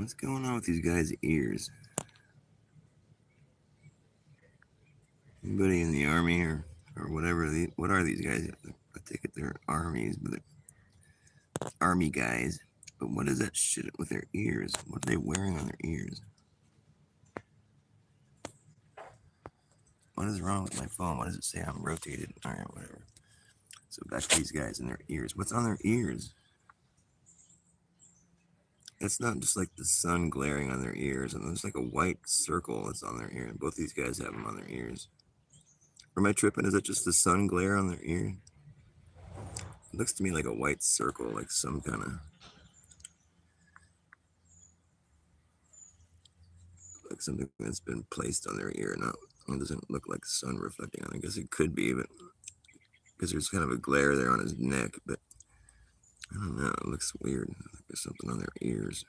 What's going on with these guys' ears? Anybody in the army or whatever? What are these guys? I take it they're armies, but they're army guys. But what is that shit with their ears? What are they wearing on their ears? What is wrong with my phone? What does it say? I'm rotated. All right, whatever. So back to these guys and their ears. What's on their ears? It's not just like the sun glaring on their ears, and there's like a white circle that's on their ear. And both these guys have them on their ears. Or am I tripping? Is that just the sun glare on their ear? It looks to me like a white circle, like some kind of like something that's been placed on their ear. Not it doesn't look like sun reflecting on it. I guess it could be, but because there's kind of a glare there on his neck. But I don't know. It looks weird. Like there's something on their ears.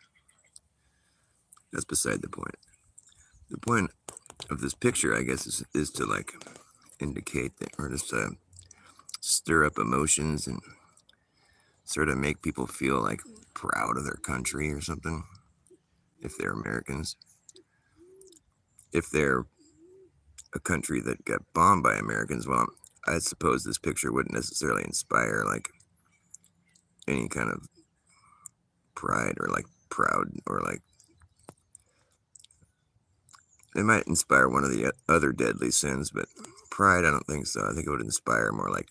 That's beside the point. The point of this picture, I guess, is to like indicate that, or just stir up emotions and sort of make people feel like proud of their country or something. If they're Americans, if they're a country that got bombed by Americans, well, I suppose this picture wouldn't necessarily inspire like any kind of pride or like proud or like it might inspire one of the other deadly sins, but pride, I don't think so. I think it would inspire more like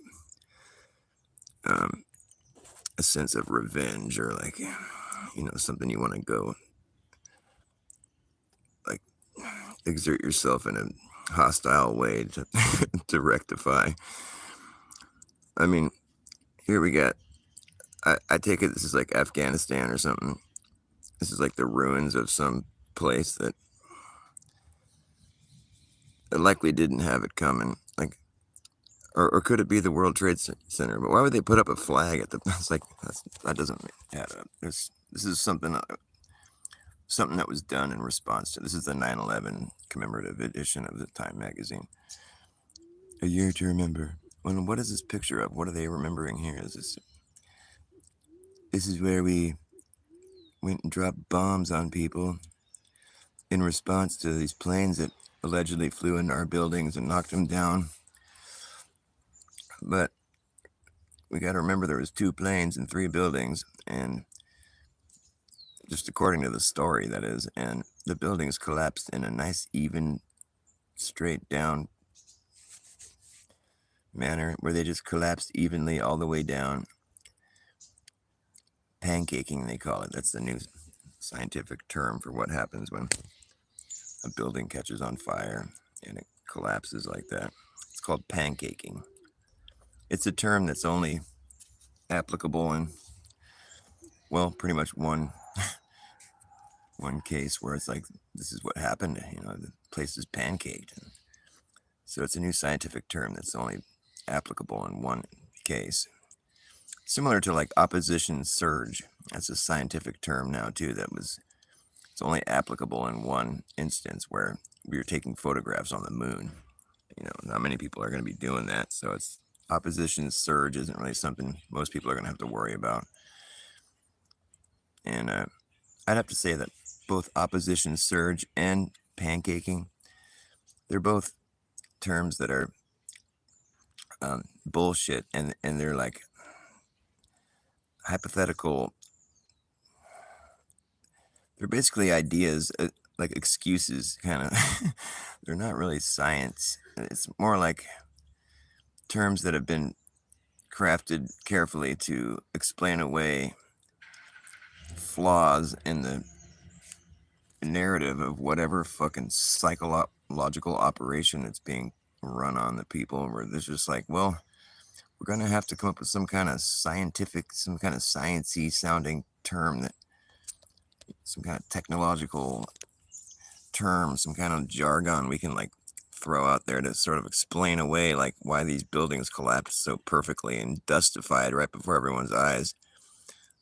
a sense of revenge or like, something you want to go like exert yourself in a hostile way to, to rectify. I mean, here we got, I take it this is like Afghanistan or something. This is like the ruins of some place that likely didn't have it coming. Like, or could it be the World Trade Center? But why would they put up a flag at the? It's like that doesn't add up. This is something that was done in response to. This is the 9/11 commemorative edition of the Time magazine. A year to remember. Well, what is this picture of? What are they remembering here? This is where we went and dropped bombs on people in response to these planes that allegedly flew into our buildings and knocked them down. But we got to remember there was 2 planes and 3 buildings, and just according to the story, that is, and the buildings collapsed in a nice, even, straight down manner where they just collapsed evenly all the way down. Pancaking, they call it. That's the new scientific term for what happens when a building catches on fire and it collapses like that. It's called pancaking. It's a term that's only applicable in, well, pretty much one case where it's like, this is what happened, the place is pancaked. And so it's a new scientific term that's only applicable in one case. Similar to like opposition surge. That's a scientific term now too it's only applicable in one instance where we were taking photographs on the moon. Not many people are going to be doing that. So it's opposition surge isn't really something most people are going to have to worry about. And I'd have to say that both opposition surge and pancaking, they're both terms that are bullshit, and they're like hypothetical. They're basically ideas, like excuses, kind of. They're not really science. It's more like terms that have been crafted carefully to explain away flaws in the narrative of whatever fucking psychological operation that's being run on the people, where there's just like, well, we're going to have to come up with some kind of scientific, some kind of sciencey sounding term, that some kind of technological term, some kind of jargon we can like throw out there to sort of explain away like why these buildings collapsed so perfectly and dustified right before everyone's eyes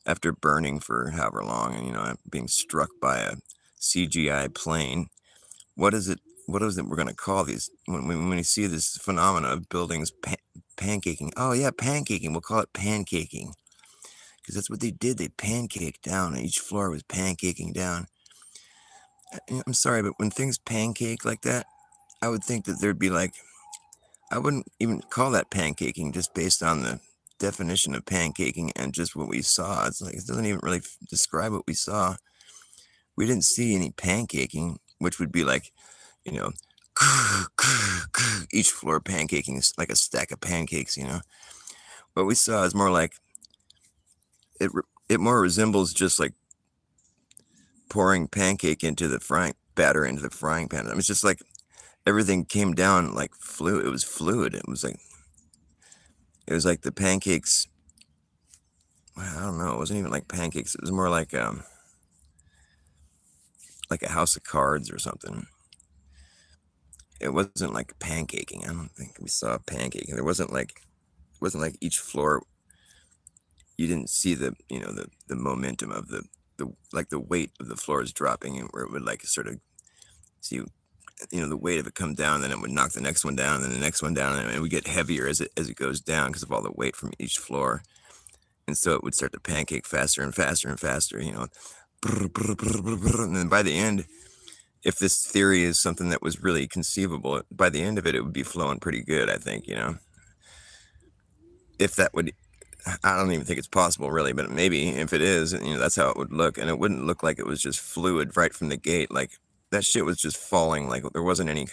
after burning for however long, and being struck by a CGI plane. What is it we're going to call these when we see this phenomena of buildings pancaking? Oh yeah, pancaking. We'll call it pancaking, because that's what they did. They pancaked down, and each floor was pancaking down. I'm sorry, but when things pancake like that, I would think that there'd be like, I wouldn't even call that pancaking just based on the definition of pancaking and just what we saw. It's like, it doesn't even really describe what we saw. We didn't see any pancaking, which would be like, you know, each floor pancaking is like a stack of pancakes, What we saw is more like, it more resembles just like pouring pancake into the frying batter into the frying pan. I mean, it's just like everything came down like fluid. It was fluid. It was like the pancakes. I don't know. It wasn't even like pancakes. It was more like a house of cards or something. It wasn't like pancaking. I don't think we saw pancaking. It wasn't like each floor. You didn't see the momentum of the like the weight of the floors dropping, and where it would like sort of see the weight of it come down, then it would knock the next one down, and then the next one down, and it would get heavier as it goes down because of all the weight from each floor, and so it would start to pancake faster and faster and faster, and then by the end, if this theory is something that was really conceivable, by the end of it would be flowing pretty good, I think, if that would. I don't even think it's possible, really, but maybe if it is, that's how it would look, and it wouldn't look like it was just fluid right from the gate. Like that shit was just falling. Like there wasn't any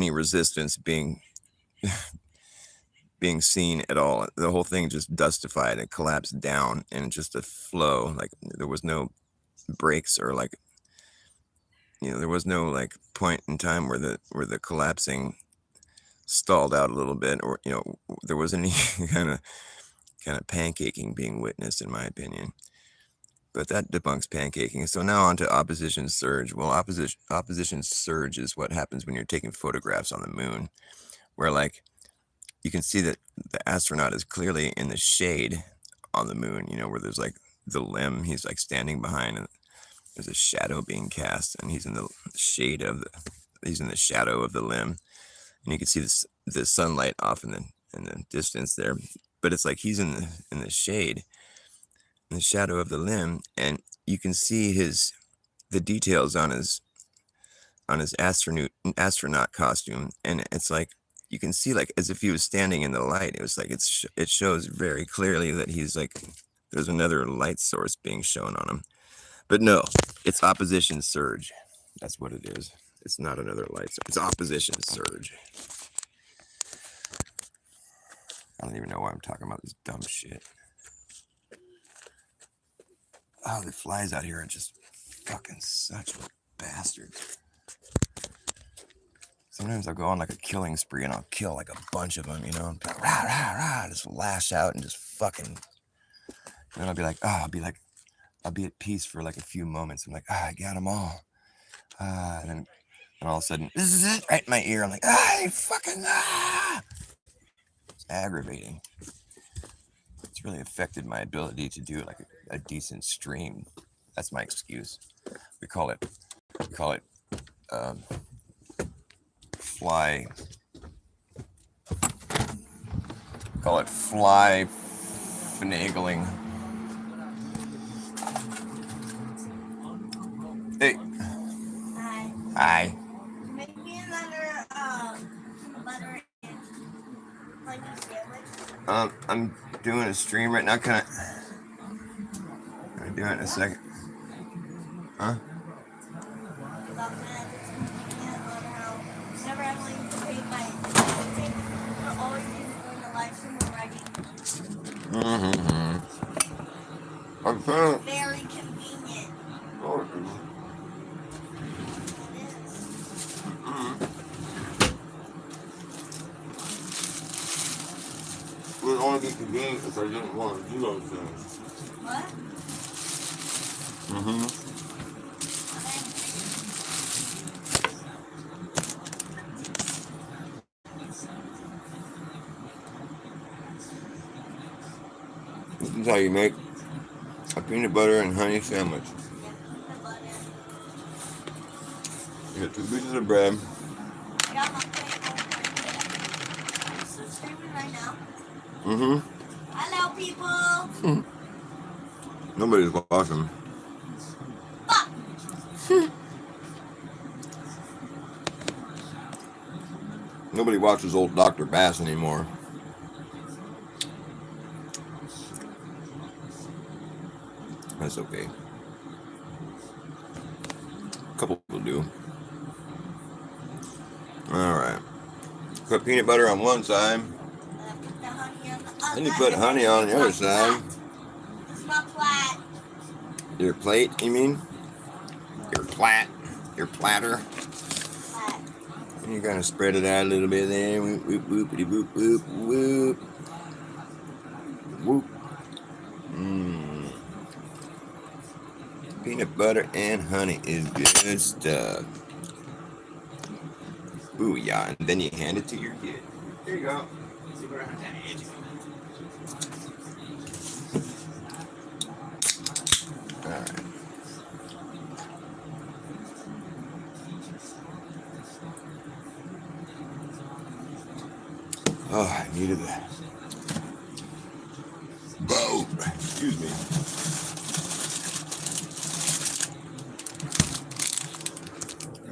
resistance being seen at all. The whole thing just dustified and collapsed down, and just a flow. Like there was no breaks or like there was no like point in time where the collapsing stalled out a little bit, or there wasn't any kind of pancaking being witnessed, in my opinion. But that debunks pancaking. So now on to opposition surge. Well, opposition surge is what happens when you're taking photographs on the moon, where like you can see that the astronaut is clearly in the shade on the moon, where there's like the limb he's like standing behind, and there's a shadow being cast, and he's in the shadow of the limb, and you can see the sunlight off in the distance there, but it's like he's in the shade, in the shadow of the limb, and you can see the details on his astronaut costume, and it's like you can see like as if he was standing in the light. It was like it shows very clearly that he's like there's another light source being shown on him. But no, it's opposition surge. That's what it is. It's not another light source. It's opposition surge. I don't even know why I'm talking about this dumb shit. Oh, the flies out here are just fucking such bastards. Sometimes I'll go on like a killing spree and I'll kill like a bunch of them, and rah, rah, rah, just lash out and just fucking. And then I'll be like, I'll be at peace for like a few moments. I'm like, I got them all. And then all of a sudden, this is it, right in my ear. I'm like, fucking. It's aggravating. It's really affected my ability to do like a decent stream. That's my excuse. We call it fly. Call it fly finagling. Hey. Hi. Make me another butter and like a sandwich. I'm doing a stream right now. Can I do it in a second? Huh? Very convenient. It would only be convenient if I didn't want to do those things. What? This is how you make a peanut butter and honey sandwich. You get 2 pieces of bread. So streaming right now. Hello, people. Nobody's watching. Fuck. Nobody watches old Dr. Bass anymore. That's okay. A couple people do. All right. Put peanut butter on one side. And Then I put the honey on the other. you put honey on the other side. It's not flat. Your plate, you mean? Your plat. Your platter. Flat. And you kind of spread it out a little bit there. Whoop, whoop, whoopity, whoop, whoop, whoop. Whoop. Mmm. Peanut butter and honey is good stuff. Ooh, yeah. And then you hand it to your kid. Here you go. See where I'm at. All right. Oh, I needed that. Oh, excuse me.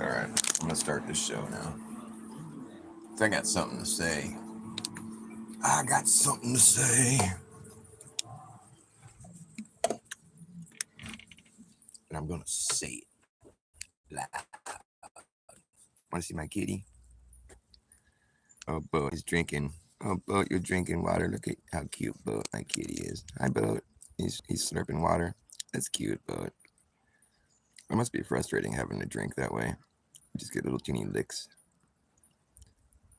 All right, I'm gonna start this show now. I got something to say. I got something to say. And I'm gonna say it loud. Wanna see my kitty? Oh, Boat is drinking. Oh, Boat, you're drinking water. Look at how cute Boat, my kitty, is. Hi, Boat. He's slurping water. That's cute, Boat. It must be frustrating having to drink that way. You just get little teeny licks.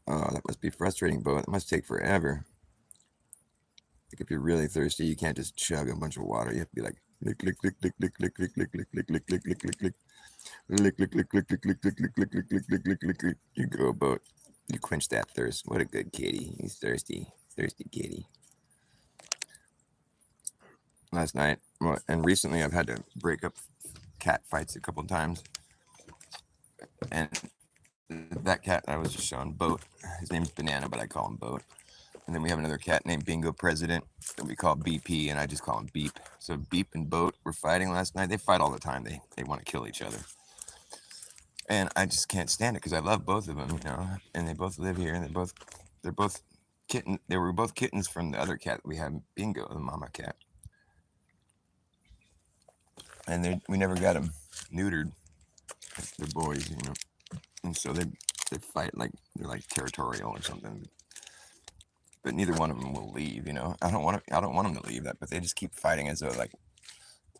Oh, that must be frustrating, Boat. It must take forever. Like if you're really thirsty, you can't just chug a bunch of water. You have to be like lick, lick, lick, lick, lick, lick, lick, lick, lick, lick, lick, lick, lick, lick, lick. Lick, lick, lick, lick, lick, lick, lick, lick, lick, lick, lick, lick, lick, lick, lick. You go, Boat. You quench that thirst. What a good kitty. He's thirsty. Thirsty kitty. Last night, and recently I've had to break up cat fights a couple times. And that cat I was just showing, Boat. His name's Banana, but I call him Boat. And then we have another cat named Bingo President that we call BP, and I just call him Beep. So Beep and Boat were fighting last night. They fight all the time. They want to kill each other. And I just can't stand it because I love both of them, you know. And they both live here, and they're both kitten. They were both kittens from the other cat we had, Bingo, the mama cat. And we never got them neutered. They're boys, you know. And so they fight like they're like territorial or something. But neither one of them will leave, you know. I don't want them to leave that, but they just keep fighting as though like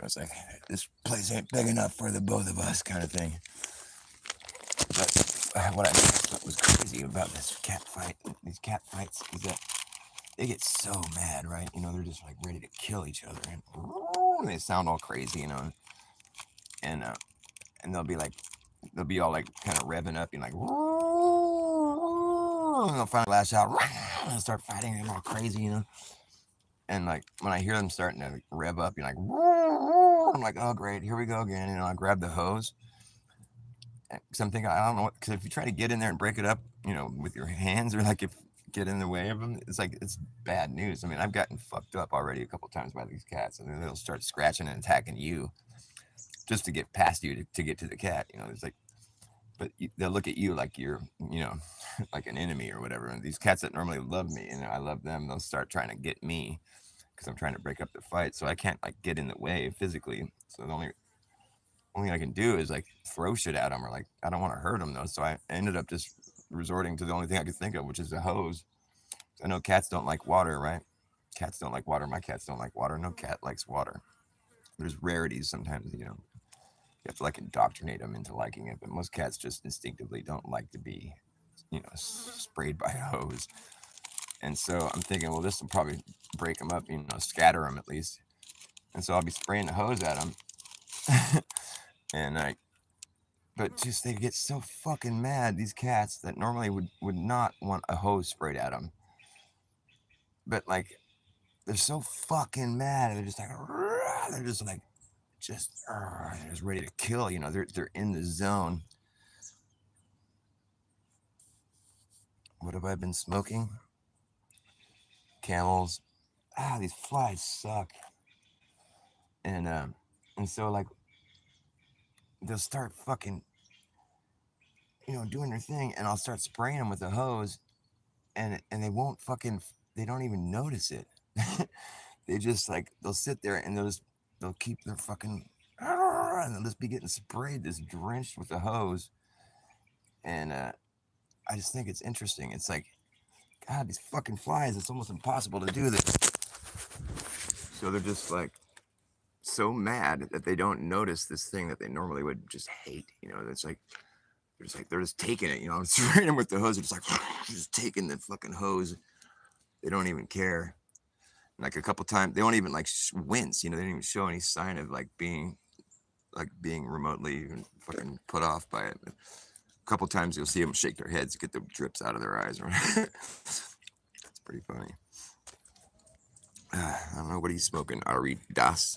it's like this place ain't big enough for the both of us kind of thing. But what I thought was crazy about these cat fights is that they get so mad, right? You know, they're just like ready to kill each other, and they sound all crazy, you know, and they'll be all like kind of revving up, and like, and they'll finally lash out and start fighting, and all crazy, you know. And like when I hear them starting to rev up, you're like, I'm like, oh great, here we go again. You know, I grab the hose. Because I'm thinking, I don't know, because if you try to get in there and break it up, you know, with your hands, or like if get in the way of them, it's like it's bad news. I mean, I've gotten fucked up already a couple times by these cats, and then they'll start scratching and attacking you just to get past you to get to the cat. You know, it's like, but they'll look at you like you're, you know, like an enemy or whatever. And these cats that normally love me and I love them, they'll start trying to get me because I'm trying to break up the fight. So I can't like get in the way physically. So the only thing I can do is like throw shit at them, or like I don't want to hurt them though. So I ended up just resorting to the only thing I could think of, which is a hose. I know cats don't like water, right? Cats don't like water. My cats don't like water. No cat likes water. There's rarities sometimes, you know. You have to like indoctrinate them into liking it, but most cats just instinctively don't like to be, you know, sprayed by a hose. And so I'm thinking, well, this will probably break them up, you know, scatter them at least. And so I'll be spraying the hose at them, and but just they get so fucking mad. These cats that normally would not want a hose sprayed at them, but like they're so fucking mad. They're just like, they're just like, they're just ready to kill. You know, they're in the zone. What have I been smoking? Camels. These flies suck. And so like they'll start fucking, doing their thing, and I'll start spraying them with the hose, and they won't fucking, they don't even notice it. They just like, they'll sit there and they'll keep their fucking, and they'll just be getting sprayed, just drenched with the hose. And I just think it's interesting. It's like, God, these fucking flies, it's almost impossible to do this. So they're just like so mad that they don't notice this thing that they normally would just hate. It's like they're just taking it. Spraying them with the hose. They're just like just taking the fucking hose. They don't even care. Like a couple times, they won't even like wince. They didn't even show any sign of being remotely even fucking put off by it. But a couple times you'll see them shake their heads, get the drips out of their eyes. It's pretty funny. I don't know. What are you smoking? Aridas.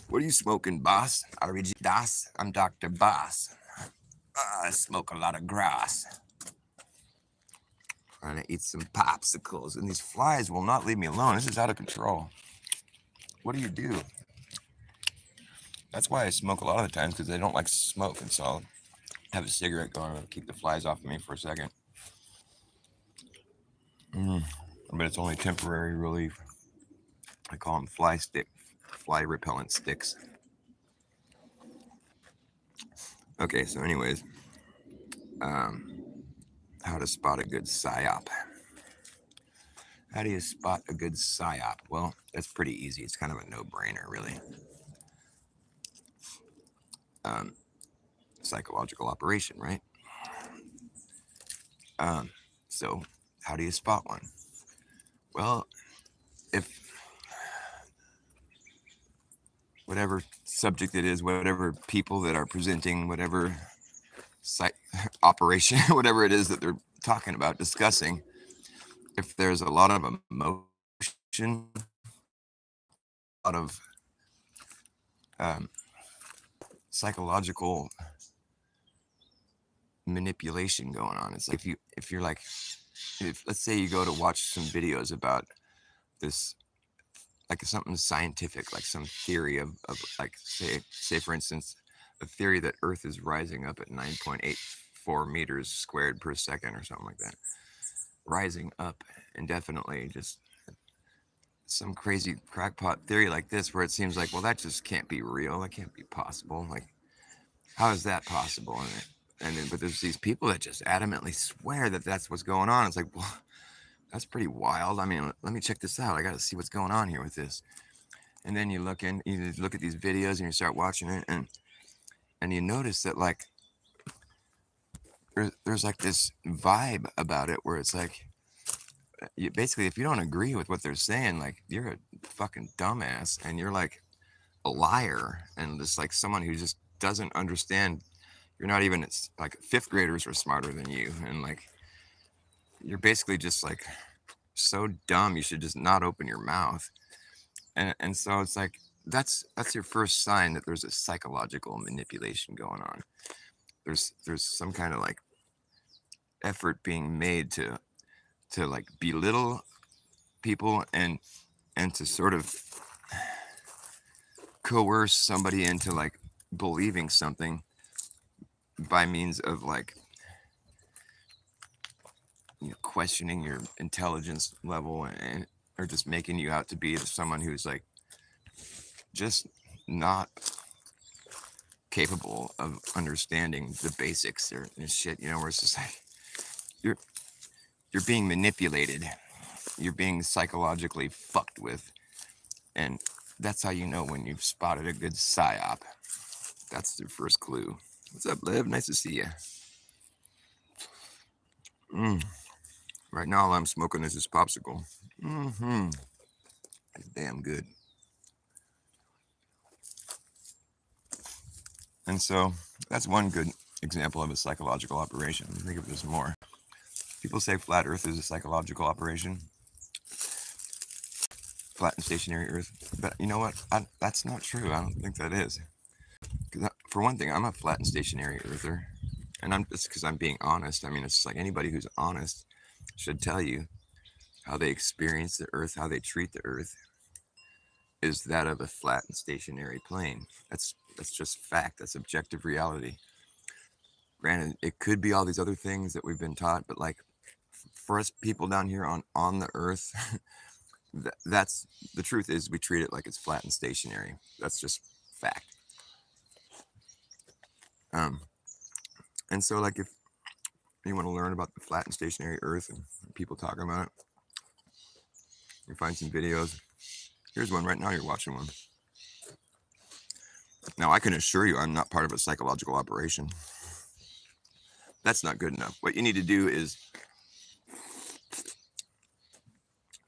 What are you smoking, boss? Aridas. I'm Dr. Boss. I smoke a lot of grass. Trying to eat some popsicles, and these flies will not leave me alone. This is out of control. What do you do? That's why I smoke a lot of the times, because they don't like smoke, and so I'll have a cigarette going to keep the flies off of me for a second. But it's only temporary relief. I call them fly repellent sticks. Okay, so anyways, how to spot a good psy-op. How do you spot a good psy-op? Well, that's pretty easy. It's kind of a no-brainer, really. Psychological operation, right? So how do you spot one? Well, if whatever subject it is, whatever people that are presenting, whatever operation, whatever it is that they're talking about, discussing, if there's a lot of emotion, a lot of psychological manipulation going on. It's like if let's say you go to watch some videos about this, like something scientific, like some theory of like say for instance, a theory that Earth is rising up at 9.84 meters squared per second or something like that, rising up indefinitely, just some crazy crackpot theory like this, where it seems like, well, that just can't be real, that can't be possible, like how is that possible? But there's these people that just adamantly swear that that's what's going on. It's like, well, that's pretty wild. I mean, let me check this out. I got to see what's going on here with this. And then you look at these videos and you start watching it, and you notice that like there's like this vibe about it where it's like, basically, if you don't agree with what they're saying, like you're a fucking dumbass and you're like a liar and just like someone who just doesn't understand. You're not even, it's like fifth graders are smarter than you, and like you're basically just like so dumb you should just not open your mouth. And so it's like that's your first sign that there's a psychological manipulation going on. There's some kind of like effort being made to like belittle people and to sort of coerce somebody into like believing something by means of like questioning your intelligence level, and or just making you out to be someone who's like just not capable of understanding the basics or shit, where it's just like you're being manipulated, you're being psychologically fucked with, and that's how you know when you've spotted a good psy-op. That's your first clue. What's up, Liv? Nice to see you. Right now, all I'm smoking is this popsicle. It's damn good. And so that's one good example of a psychological operation. I think if there's more. People say flat Earth is a psychological operation. Flat and stationary Earth. But you know what? That's not true. I don't think that is. For one thing, I'm a flat and stationary Earther. And it's because I'm being honest. I mean, it's like anybody who's honest should tell you how they experience the Earth, how they treat the Earth, is that of a flat and stationary plane. That's just fact. That's objective reality. Granted, it could be all these other things that we've been taught, but like for us people down here on the earth, that's the truth is we treat it like it's flat and stationary. That's just fact. Um, and so like if you want to learn about the flat and stationary earth and people talking about it, you find some videos. Here's one right now, you're watching one. Now I can assure you I'm not part of a psychological operation. That's not good enough. What you need to do is,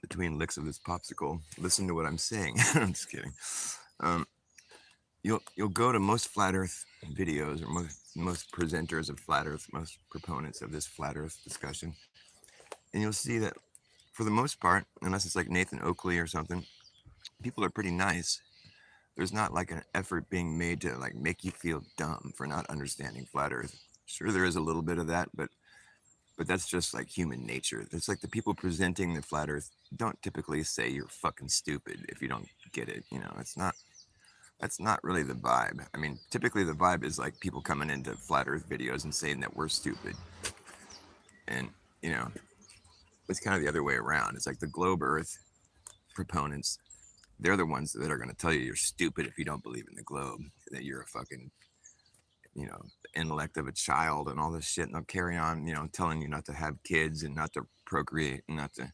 between licks of this popsicle, listen to what I'm saying. I'm just kidding. You'll go to most flat earth videos, or most presenters of flat earth, most proponents of this flat earth discussion, and you'll see that for the most part, unless it's like Nathan Oakley or something, people are pretty nice. There's not like an effort being made to like make you feel dumb for not understanding flat earth. Sure, there is a little bit of that, but that's just like human nature. It's like the people presenting the flat earth don't typically say you're fucking stupid if you don't get it. You know, that's not really the vibe. I mean, typically the vibe is like people coming into flat earth videos and saying that we're stupid. And, you know, it's kind of the other way around. It's like the globe earth proponents, they're the ones that are going to tell you you're stupid if you don't believe in the globe, that you're a fucking, you know, intellect of a child and all this shit. And they'll carry on, you know, telling you not to have kids and not to procreate and not to,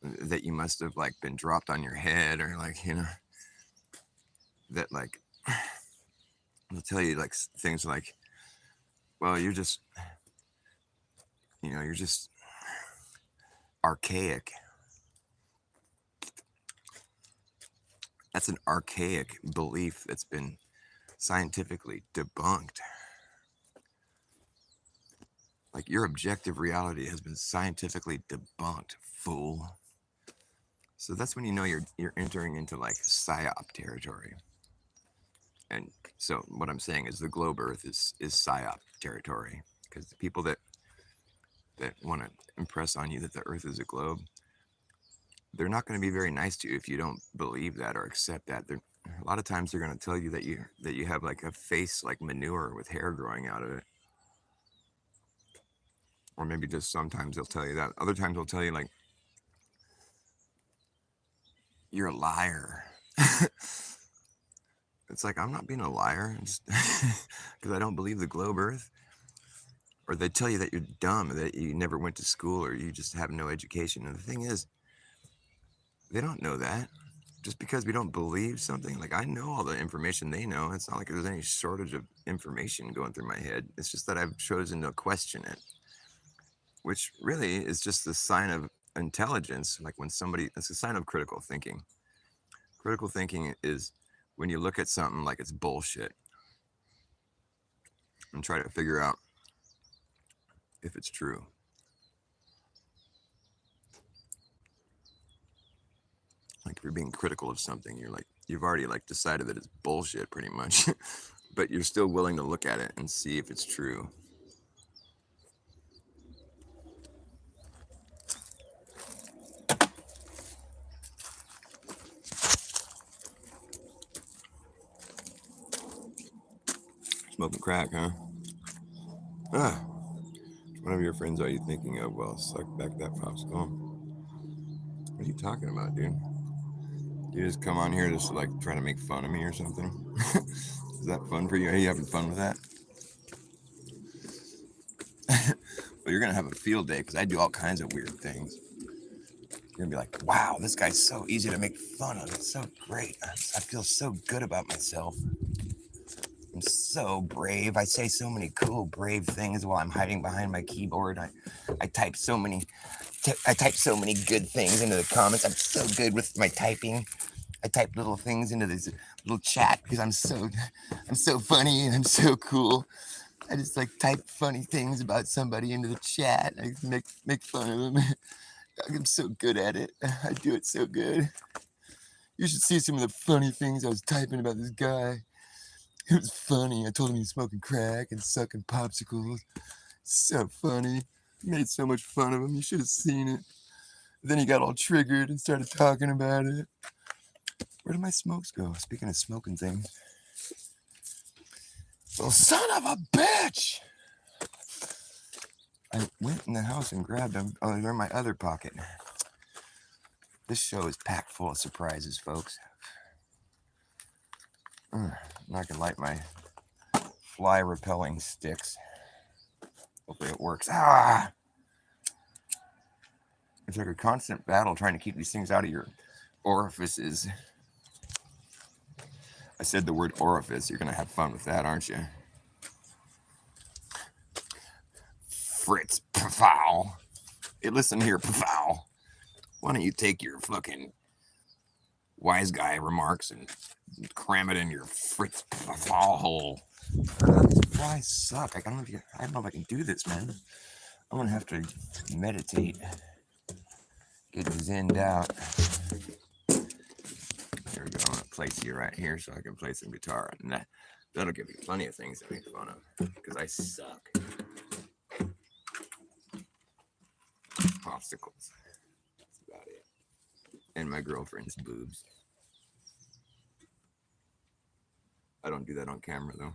that you must have like been dropped on your head, or like, you know, that like, they'll tell you like things like, well, you're just, you know, you're just archaic. That's an archaic belief that's been scientifically debunked. Like, your objective reality has been scientifically debunked, fool. So that's when you know you're entering into like psy-op territory. And so what I'm saying is the globe earth is psy-op territory, because the people that want to impress on you that the earth is a globe, they're not going to be very nice to you if you don't believe that or accept that. A lot of times they're going to tell you that you have like a face like manure with hair growing out of it. Or maybe just sometimes they'll tell you that. Other times they'll tell you like, you're a liar. It's like, I'm not being a liar just because I don't believe the globe earth. Or they tell you that you're dumb, that you never went to school, or you just have no education. And the thing is, they don't know that. Just because we don't believe something, like I know all the information they know. It's not like there's any shortage of information going through my head. It's just that I've chosen to question it, which really is just the sign of intelligence. Like when somebody, it's a sign of critical thinking. Critical thinking is when you look at something like it's bullshit and try to figure out if it's true. Like if you're being critical of something, you've already like decided that it's bullshit pretty much, but you're still willing to look at it and see if it's true. Smoking crack, huh? Ah, one of your friends are you thinking of? Well, suck back that popsicle. What are you talking about, dude? You just come on here just to like try to make fun of me or something? Is that fun for you? Are you having fun with that? Well, you're gonna have a field day because I do all kinds of weird things. You're gonna be like, wow, this guy's so easy to make fun of. It's so great. I feel so good about myself. I'm so brave. I say so many cool, brave things while I'm hiding behind my keyboard. I type so many good things into the comments. I'm so good with my typing. I type little things into this little chat because I'm so funny and I'm so cool. I just like type funny things about somebody into the chat. I make fun of them. I'm so good at it. I do it so good. You should see some of the funny things I was typing about this guy. It was funny. I told him he was smoking crack and sucking popsicles. So funny. Made so much fun of him. You should have seen it. Then he got all triggered and started talking about it. Where did my smokes go? Speaking of smoking things. Well, son of a bitch! I went in the house and grabbed them. Oh, they're in my other pocket. This show is packed full of surprises, folks. Now I can light my fly repelling sticks. Hopefully it works. Ah! It's like a constant battle trying to keep these things out of your orifices. I said the word orifice. You're going to have fun with that, aren't you? Fritz Pfow. Hey, listen here, Pfow. Why don't you take your fucking wise guy remarks and cram it in your Fritz Pfow hole? These flies suck. I don't know if I can do this, man. I'm going to have to meditate. Get zinned out. There we go. I'm going to place you right here so I can play some guitar. And that'll give you plenty of things to make fun of. Because I suck. Popsicles. That's about it. And my girlfriend's boobs. I don't do that on camera, though.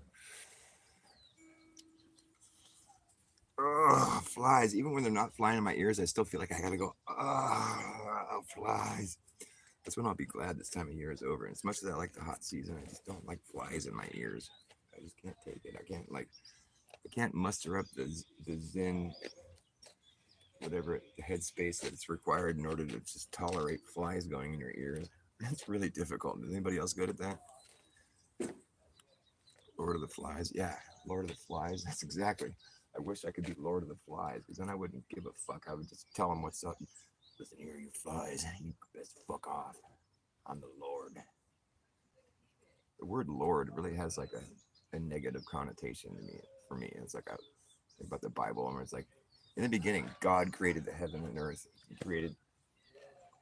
Ugh, flies. Even when they're not flying in my ears, I still feel like I gotta go, flies. That's when I'll be glad this time of year is over. And as much as I like the hot season, I just don't like flies in my ears. I just can't take it. I can't muster up the zen, whatever the headspace that's required in order to just tolerate flies going in your ears. That's really difficult. Is anybody else good at that? Lord of the Flies. Yeah, Lord of the Flies. That's exactly. I wish I could be Lord of the Flies, because then I wouldn't give a fuck. I would just tell them what's up. Listen here, you flies. You best fuck off. I'm the Lord. The word Lord really has like a negative connotation to me. For me, it's like think about the Bible, where it's like, in the beginning, God created the heaven and earth. He created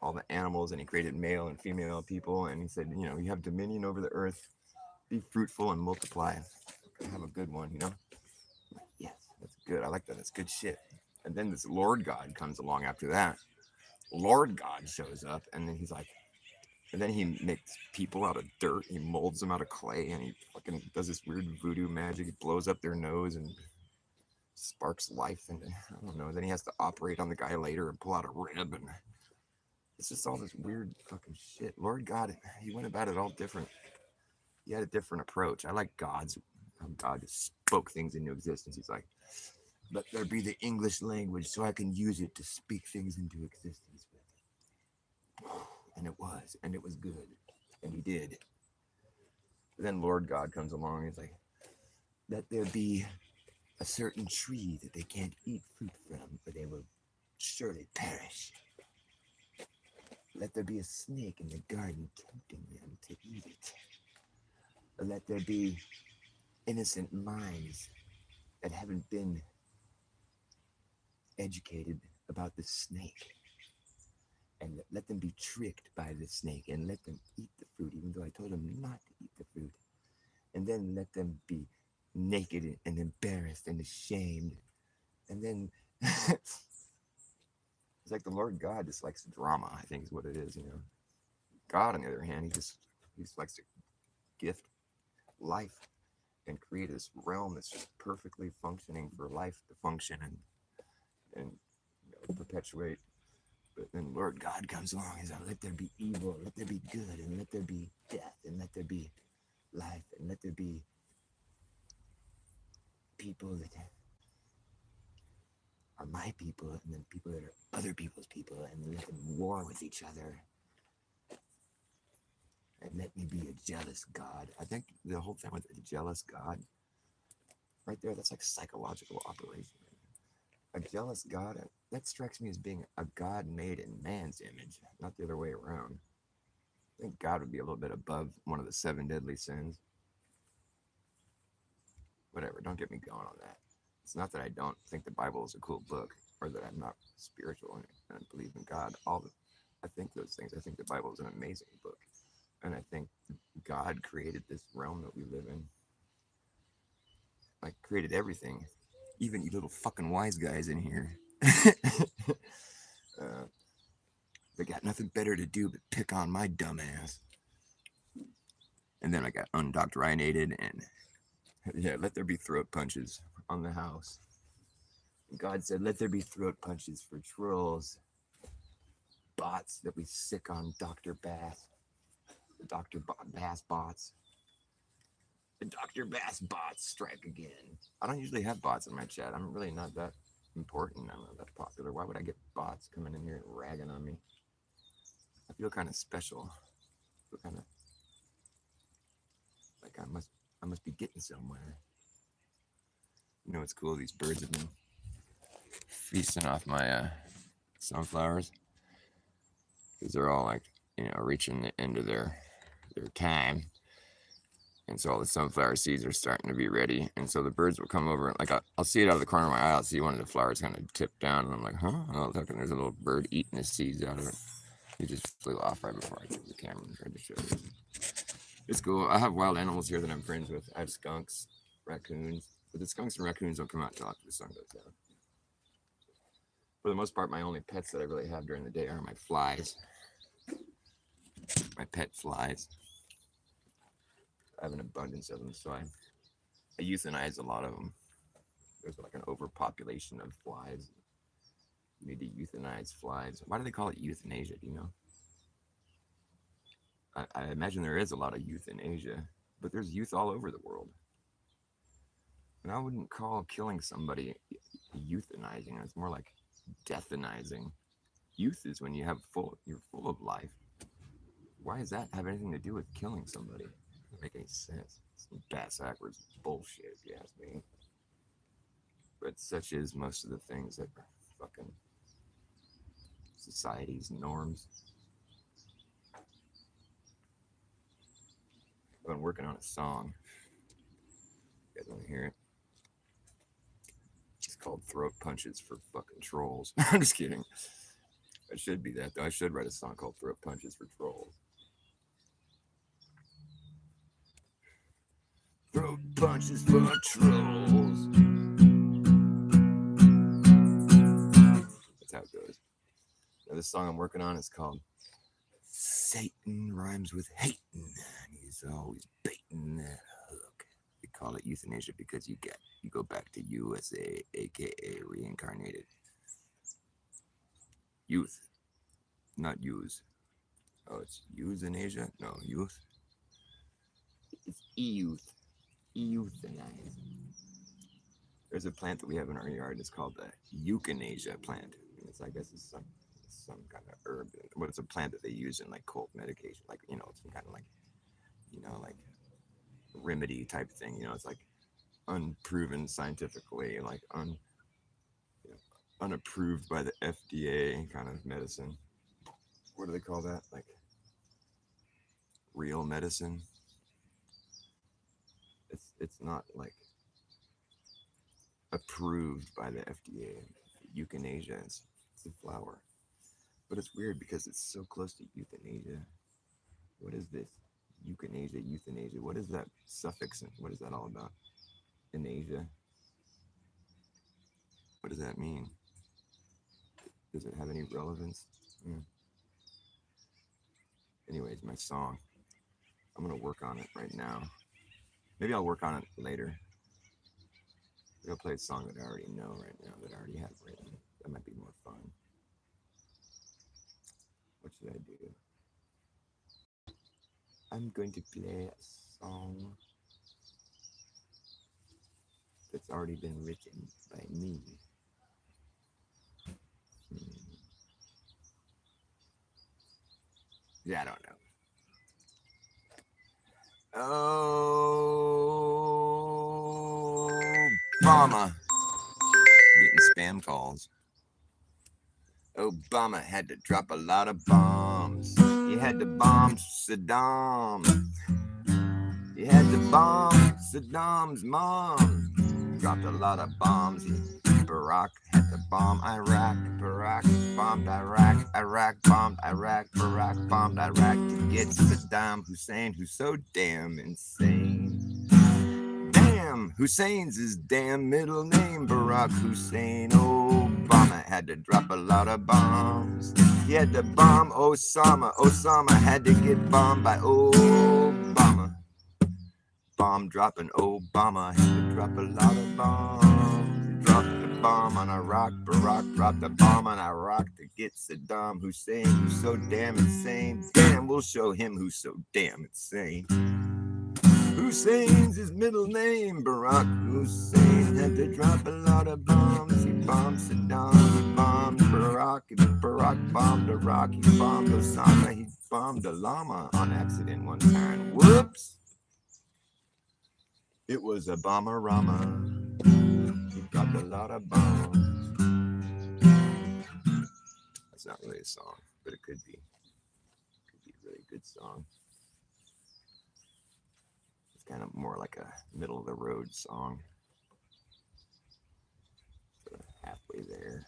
all the animals, and he created male and female people, and he said, you have dominion over the earth. Be fruitful and multiply. Have a good one, Yes, that's good. I like that. That's good shit. And then this Lord God comes along after that. Lord God shows up, and then he's like, and then he makes people out of dirt. He molds them out of clay, and he fucking does this weird voodoo magic. He blows up their nose and sparks life. And I don't know. Then he has to operate on the guy later and pull out a rib. And it's just all this weird fucking shit. Lord God, he went about it all different. He had a different approach. I like how God just spoke things into existence. He's like, let there be the English language so I can use it to speak things into existence. And it was good. And he did. But then Lord God comes along and he's like, let there be a certain tree that they can't eat fruit from, or they will surely perish. Let there be a snake in the garden tempting them to eat it. Or let there be innocent minds that haven't been educated about the snake, and let them be tricked by the snake, and let them eat the fruit, even though I told them not to eat the fruit. And then let them be naked and embarrassed and ashamed. And then it's like the Lord God just likes drama, I think is what it is, God, on the other hand, he just likes to gift life and create this realm that's just perfectly functioning for life to function and perpetuate. But then Lord God comes along and says, let there be evil, let there be good, and let there be death, and let there be life, and let there be people that are my people, and then people that are other people's people, and let them war with each other. And let me be a jealous God. I think the whole thing with a jealous God, right there, that's like psychological operation. A jealous God, that strikes me as being a God made in man's image, not the other way around. I think God would be a little bit above one of the 7 deadly sins. Whatever, don't get me going on that. It's not that I don't think the Bible is a cool book, or that I'm not spiritual and believe in God. I think those things. I think the Bible is an amazing book. And I think God created this realm that we live in. Like, created everything. Even you little fucking wise guys in here. They got nothing better to do but pick on my dumb ass. And then I got undoctrinated and, yeah, let there be throat punches on the house. God said, let there be throat punches for trolls. Bots that we sick on Dr. Bass. The Bass bots. The Dr. Bass bots strike again. I don't usually have bots in my chat. I'm really not that important. I'm not that popular. Why would I get bots coming in here and ragging on me? I feel kind of special. I feel kind of like I must be getting somewhere. You know what's cool? These birds have been feasting off my sunflowers because they're all like, reaching the end of their time. And so all the sunflower seeds are starting to be ready. And so the birds will come over. Like I'll see it out of the corner of my eye. I'll see one of the flowers kind of tip down. And I'm like, huh? And I'll look, and there's a little bird eating the seeds out of it. He just flew off right before I took the camera and tried to show you. It's cool. I have wild animals here that I'm friends with. I have skunks, raccoons. But the skunks and raccoons don't come out until after the sun goes down. For the most part, my only pets that I really have during the day are my flies. My pet flies. I have an abundance of them, so I euthanize a lot of them. There's like an overpopulation of flies. You need to euthanize flies. Why do they call it euthanasia? Do you know? I imagine there is a lot of youth in Asia, but there's youth all over the world. And I wouldn't call killing somebody euthanizing. It's more like deathanizing. Youth is when you're full of life. Why does that have anything to do with killing somebody? Doesn't make any sense. Some backwards bullshit, if you ask me. But such is most of the things that are fucking society's norms. I've been working on a song. You guys want to hear it? It's called Throat Punches for Fucking Trolls. I'm just kidding. It should be that, though. I should write a song called Throat Punches for Trolls. Throat punches for trolls. That's how it goes. Now, this song I'm working on is called Satan Rhymes with Hatin'. He's always baiting that hook. We call it euthanasia because you go back to USA, aka reincarnated. Youth, not use. Oh, it's euthanasia? No, youth. It's youth. Euthanize. There's a plant that we have in our yard. It's called the euthanasia plant. I guess it's some kind of herb. But it's a plant that they use in like cold medication, like some kind of like remedy type thing. It's like unproven scientifically, like unapproved by the FDA kind of medicine. What do they call that? Like real medicine. It's not like approved by the FDA. Euthanasia is a flower. But it's weird because it's so close to euthanasia. What is this? Euthanasia. What is that suffix? What is that all about? In Asia? What does that mean? Does it have any relevance? Anyways, my song. I'm going to work on it right now. Maybe I'll work on it later. Maybe I'll play a song that I already know right now, that I already have written. That might be more fun. What should I do? I'm going to play a song that's already been written by me. Yeah, I don't know. Oh, Obama. Getting spam calls. Obama had to drop a lot of bombs. He had to bomb Saddam. He had to bomb Saddam's mom. Dropped a lot of bombs. Barack had to bomb Iraq. Barack bombed Iraq. Iraq bombed Iraq. Barack bombed Iraq to get Saddam Hussein, who's so damn insane. Damn, Hussein's his damn middle name. Barack Hussein. Obama had to drop a lot of bombs. He had to bomb Osama. Osama had to get bombed by Obama. Bomb dropping Obama had to drop a lot of bombs. Dropped a bomb on Iraq. Barack dropped a bomb on Iraq to get Saddam Hussein, who's so damn insane. Damn, we'll show him who's so damn insane. Hussein's his middle name. Barack Hussein had to drop a lot of bombs. He bombed Saddam, he bombed Barack, and Barack bombed Iraq. He bombed Osama, he bombed a llama on accident one time. Whoops! It was a bomber-rama. He dropped a lot of bombs. That's not really a song, but it could be. It could be a really good song. It's kind of more like a middle-of-the-road song. Sort of halfway there.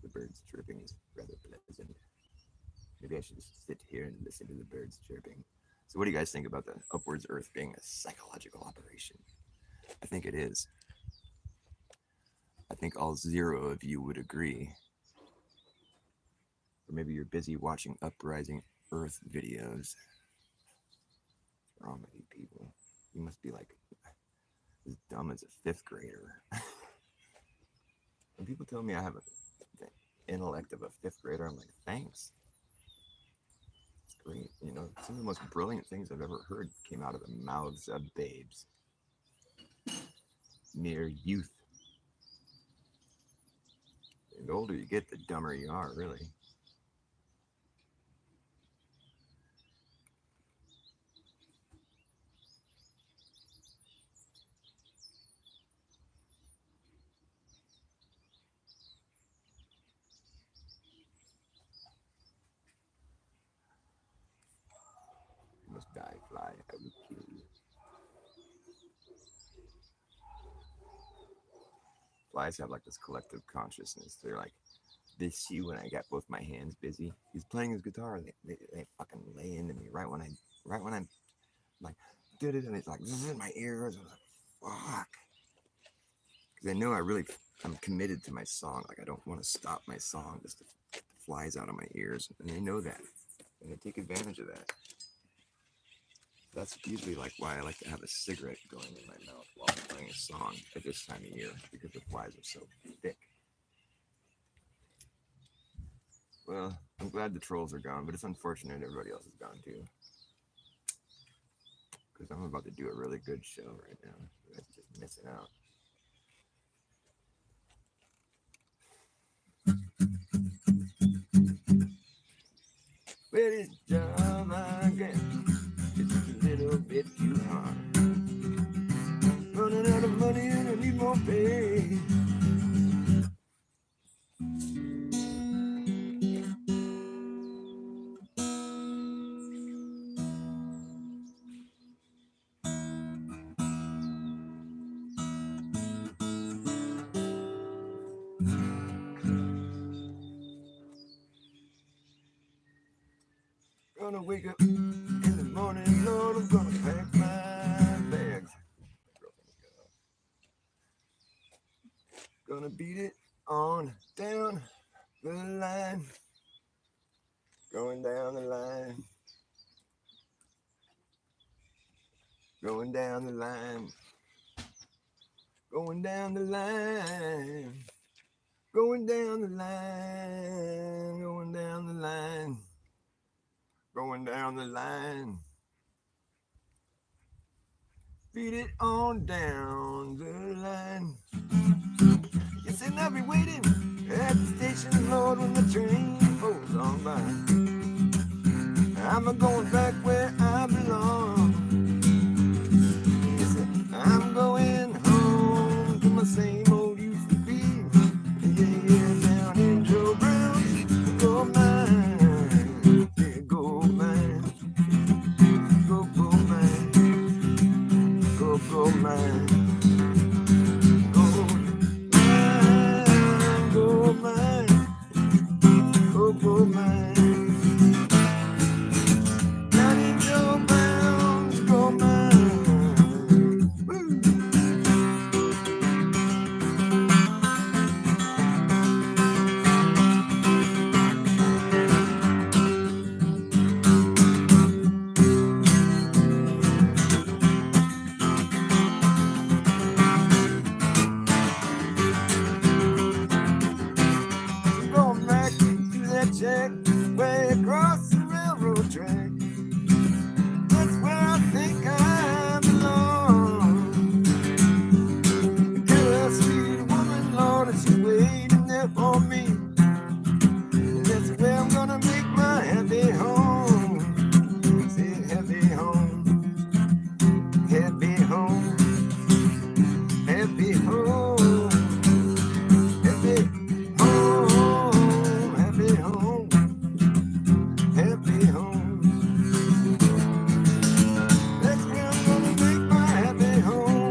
The birds chirping is rather pleasant. Maybe I should just sit here and listen to the birds chirping. So what do you guys think about the Upwards Earth being a psychological operation? I think it is. I think all 0 of you would agree. Or maybe you're busy watching Uprising Earth videos. What's wrong with you people? You must be like as dumb as a 5th grader. When people tell me I have the intellect of a 5th grader, I'm like, thanks. Great. You know, some of the most brilliant things I've ever heard came out of the mouths of babes. Mere youth. And the older you get, the dumber you are, really. Die, fly, I will kill you. Flies have like this collective consciousness. They're like, they see when I got both my hands busy. He's playing his guitar. They fucking lay into me right when I'm like, did it, and it's like, this is in my ears. I was like, fuck. Because I know I'm committed to my song. Like, I don't want to stop my song just to get the flies out of my ears. And they know that. And they take advantage of that. That's usually like why I like to have a cigarette going in my mouth while I'm playing a song at this time of year, because the flies are so thick. Well, I'm glad the trolls are gone, but it's unfortunate everybody else is gone too. Because I'm about to do a really good show right now. You guys are just missing out. Well, it's job I guess. It's a little bit too hard. Running out of money and I need more pay. Gonna wake up in the morning, Lord, I'm gonna pack my bags. Gonna beat it on down the line. Going down the line. Going down the line. Going down the line. Going down the line. Going down the line. Going down the line. Beat it on down the line. Yes, and I'll be waiting at the station, Lord, when the train pulls on by. I'm going back where I belong. Yes, I'm going home to my same old used to be. Yeah, down in Joe Brown's gold mine. Yeah, gold mine. Gold mine. Gold mine. happy home, happy home, happy home, happy home. That's where I'm gonna make my happy home.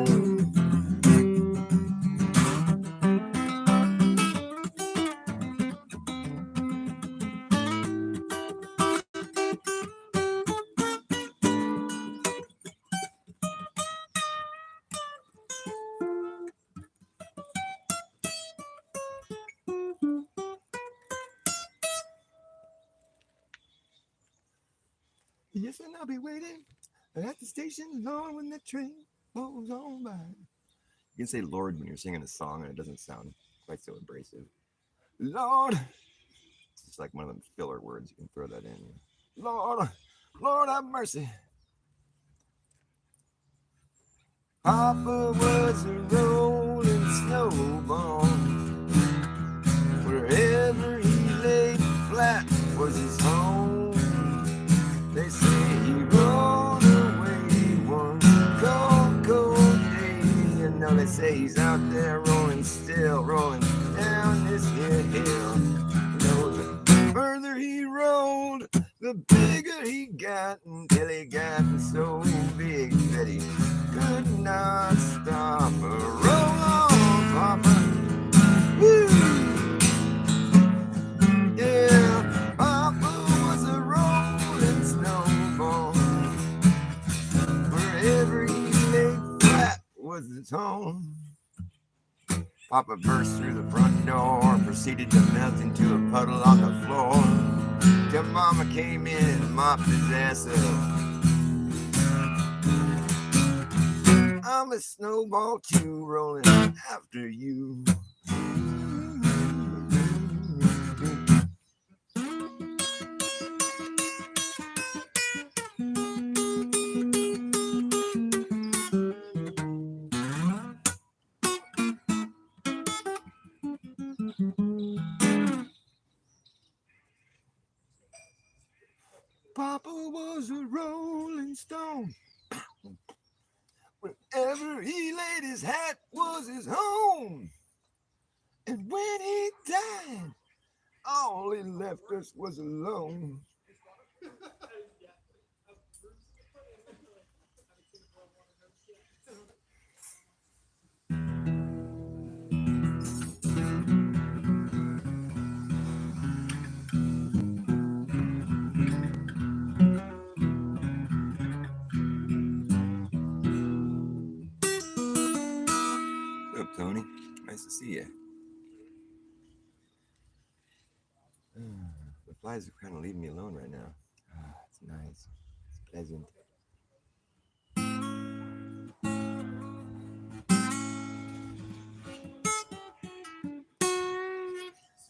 Yes, and I'll be waiting at the station, Lord, when the train rolls on by. You can say Lord when you're singing a song and it doesn't sound quite so abrasive. Lord, it's just like one of them filler words. You can throw that in. Lord, Lord have mercy. Papa was a rolling snowball. Wherever he laid flat was his home. They say he rolled away one cold, cold day. You know they say he's out there rolling still, rolling down this here hill. You know, the further he rolled, the bigger he got, until he got so big that he could not stop. Roll on, Papa. Woo! Yeah, Papa was a rolling snowball. Wherever he laid flat was his home. Papa burst through the front door, proceeded to melt into a puddle on the floor. Till Mama came in and mopped his ass up. I'm a snowball too, rolling after you. Papa was a rolling stone. Wherever he laid his hat was his home. And when he died, all he left us was alone. What's up, Tony? Nice to see you. The flies are kind of leaving me alone right now. It's nice. It's pleasant.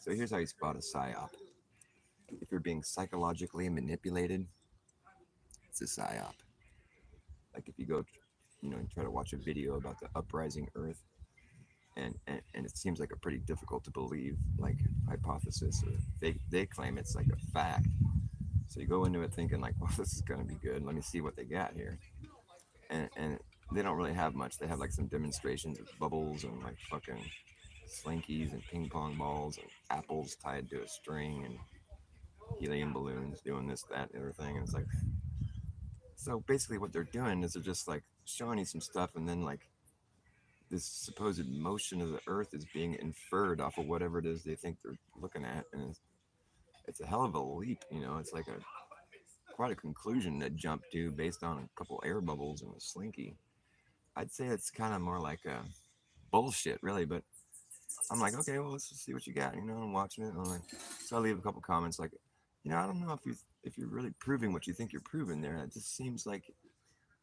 So here's how you spot a psy-op. If you're being psychologically manipulated, it's a psy-op. Like if you go, and try to watch a video about the uprising Earth, and it seems like a pretty difficult to believe like hypothesis, or they claim it's like a fact. So you go into it thinking like, well, this is gonna be good. Let me see what they got here, and they don't really have much. They have like some demonstrations of bubbles and like fucking slinkies and ping pong balls and apples tied to a string and helium balloons doing this, that, and everything. And it's like, so basically what they're doing is they're just like showing you some stuff, and then like this supposed motion of the earth is being inferred off of whatever it is they think they're looking at. And it's a hell of a leap, it's like quite a conclusion to jump to based on a couple air bubbles and a slinky. I'd say it's kind of more like a bullshit, really, but I'm like, okay, well, let's just see what you got. I'm watching it, and I'm like, so I leave a couple comments like, I don't know if you're really proving what you think you're proving there. It just seems like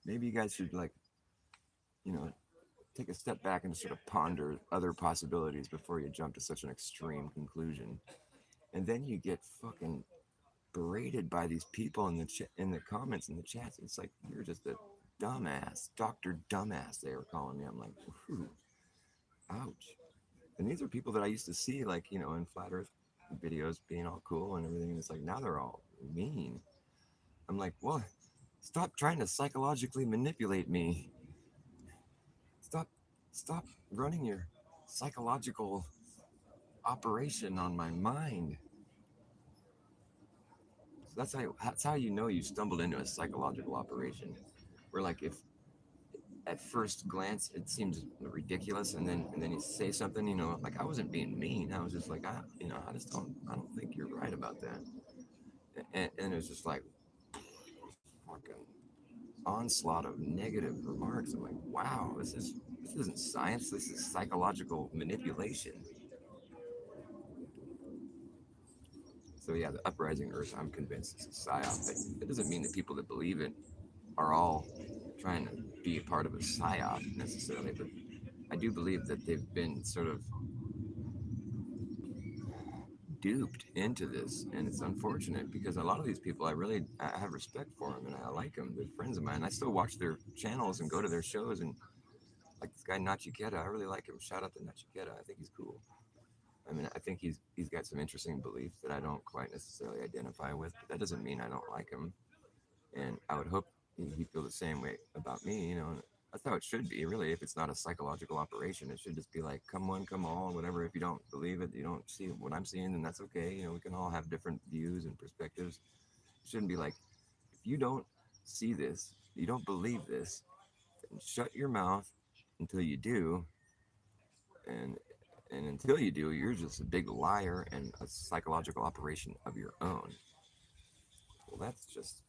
maybe you guys should like, take a step back and sort of ponder other possibilities before you jump to such an extreme conclusion. And then you get fucking berated by these people in the comments in the chats. It's like, you're just a dumbass, Dr. Dumbass, they were calling me. I'm like, ooh, ouch. And these are people that I used to see, like, in flat earth videos being all cool and everything. And it's like, now they're all mean. I'm like, well, stop trying to psychologically manipulate me. Stop running your psychological operation on my mind. So that's how you know you stumbled into a psychological operation. Where like if at first glance it seems ridiculous, and then you say something, like I wasn't being mean. I was just like, I don't think you're right about that. And it was just like fucking onslaught of negative remarks. I'm like, wow, this isn't science. This is psychological manipulation. So yeah, the uprising Earth, I'm convinced is a psyop. It doesn't mean that people that believe it are all trying to be a part of a psyop necessarily, but I do believe that they've been sort of duped into this, and it's unfortunate because a lot of these people I have respect for them and I like them. They're friends of mine. I still watch their channels and go to their shows, and like this guy Nachiketa, I really like him. Shout out to Nachiketa. I think he's cool. I mean, I think he's got some interesting beliefs that I don't quite necessarily identify with, but that doesn't mean I don't like him. And I would hope he'd feel the same way about me, And that's how it should be, really. If it's not a psychological operation, it should just be like, come one, come all, whatever. If you don't believe it, you don't see what I'm seeing, then that's okay. We can all have different views and perspectives. It shouldn't be like, if you don't see this, you don't believe this, then shut your mouth until you do. And until you do, you're just a big liar and a psychological operation of your own. Well, that's just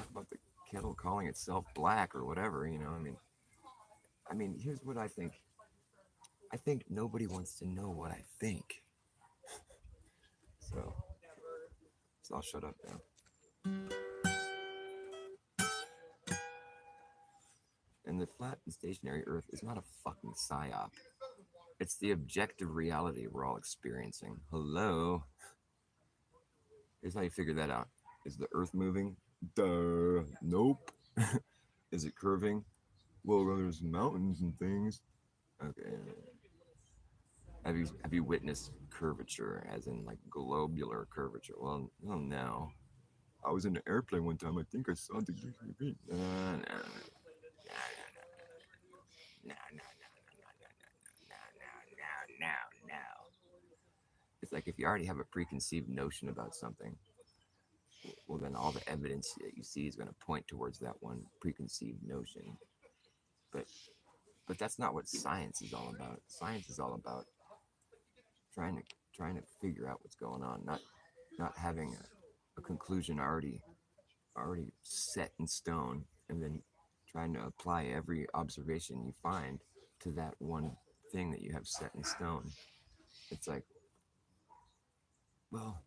about the kettle calling itself black or whatever, I mean, here's what I think. I think nobody wants to know what I think. So I'll shut up now. And the flat and stationary Earth is not a fucking psyop. It's the objective reality we're all experiencing. Hello? Here's how you figure that out. Is the Earth moving? Duh. Nope. Is it curving? Well, there's mountains and things. Okay. Have you witnessed curvature, as in like globular curvature? Well, no. I was in an airplane one time. I think I saw the. No. It's like if you already have a preconceived notion about something, well, then all the evidence that you see is going to point towards that one preconceived notion. But that's not what science is all about. Science is all about trying to figure out what's going on, not having a conclusion already set in stone, and then trying to apply every observation you find to that one thing that you have set in stone. It's like, well,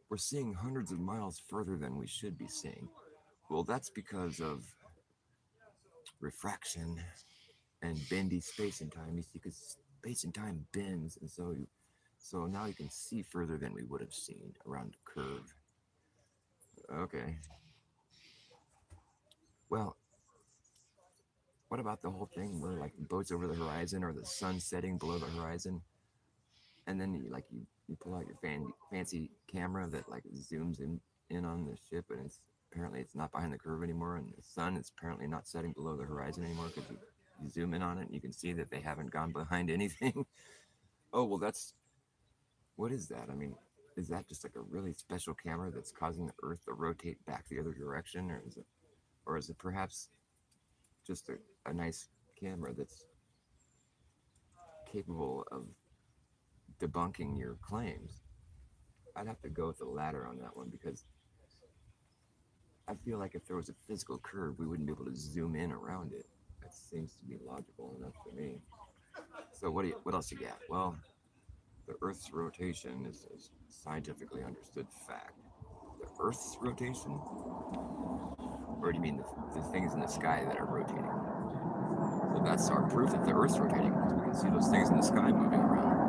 we're seeing hundreds of miles further than we should be seeing. Well, that's because of refraction and bendy space and time. You see, because space and time bends, and so now you can see further than we would have seen around a curve. Okay. Well, what about the whole thing where like boats over the horizon or the sun setting below the horizon, and then you pull out your fancy camera that like zooms in on the ship, and apparently it's not behind the curve anymore, and the sun is apparently not setting below the horizon anymore because you zoom in on it and you can see that they haven't gone behind anything. Oh, well, what is that? I mean, is that just like a really special camera that's causing the Earth to rotate back the other direction, or is it perhaps just a nice camera that's capable of debunking your claims? I'd have to go with the latter on that one, because I feel like if there was a physical curve, we wouldn't be able to zoom in around it. That seems to be logical enough for me. So what else you got? Well, the Earth's rotation is a scientifically understood fact. The Earth's rotation? Or do you mean the things in the sky that are rotating? Well, that's our proof that the Earth's rotating, because we can see those things in the sky moving around.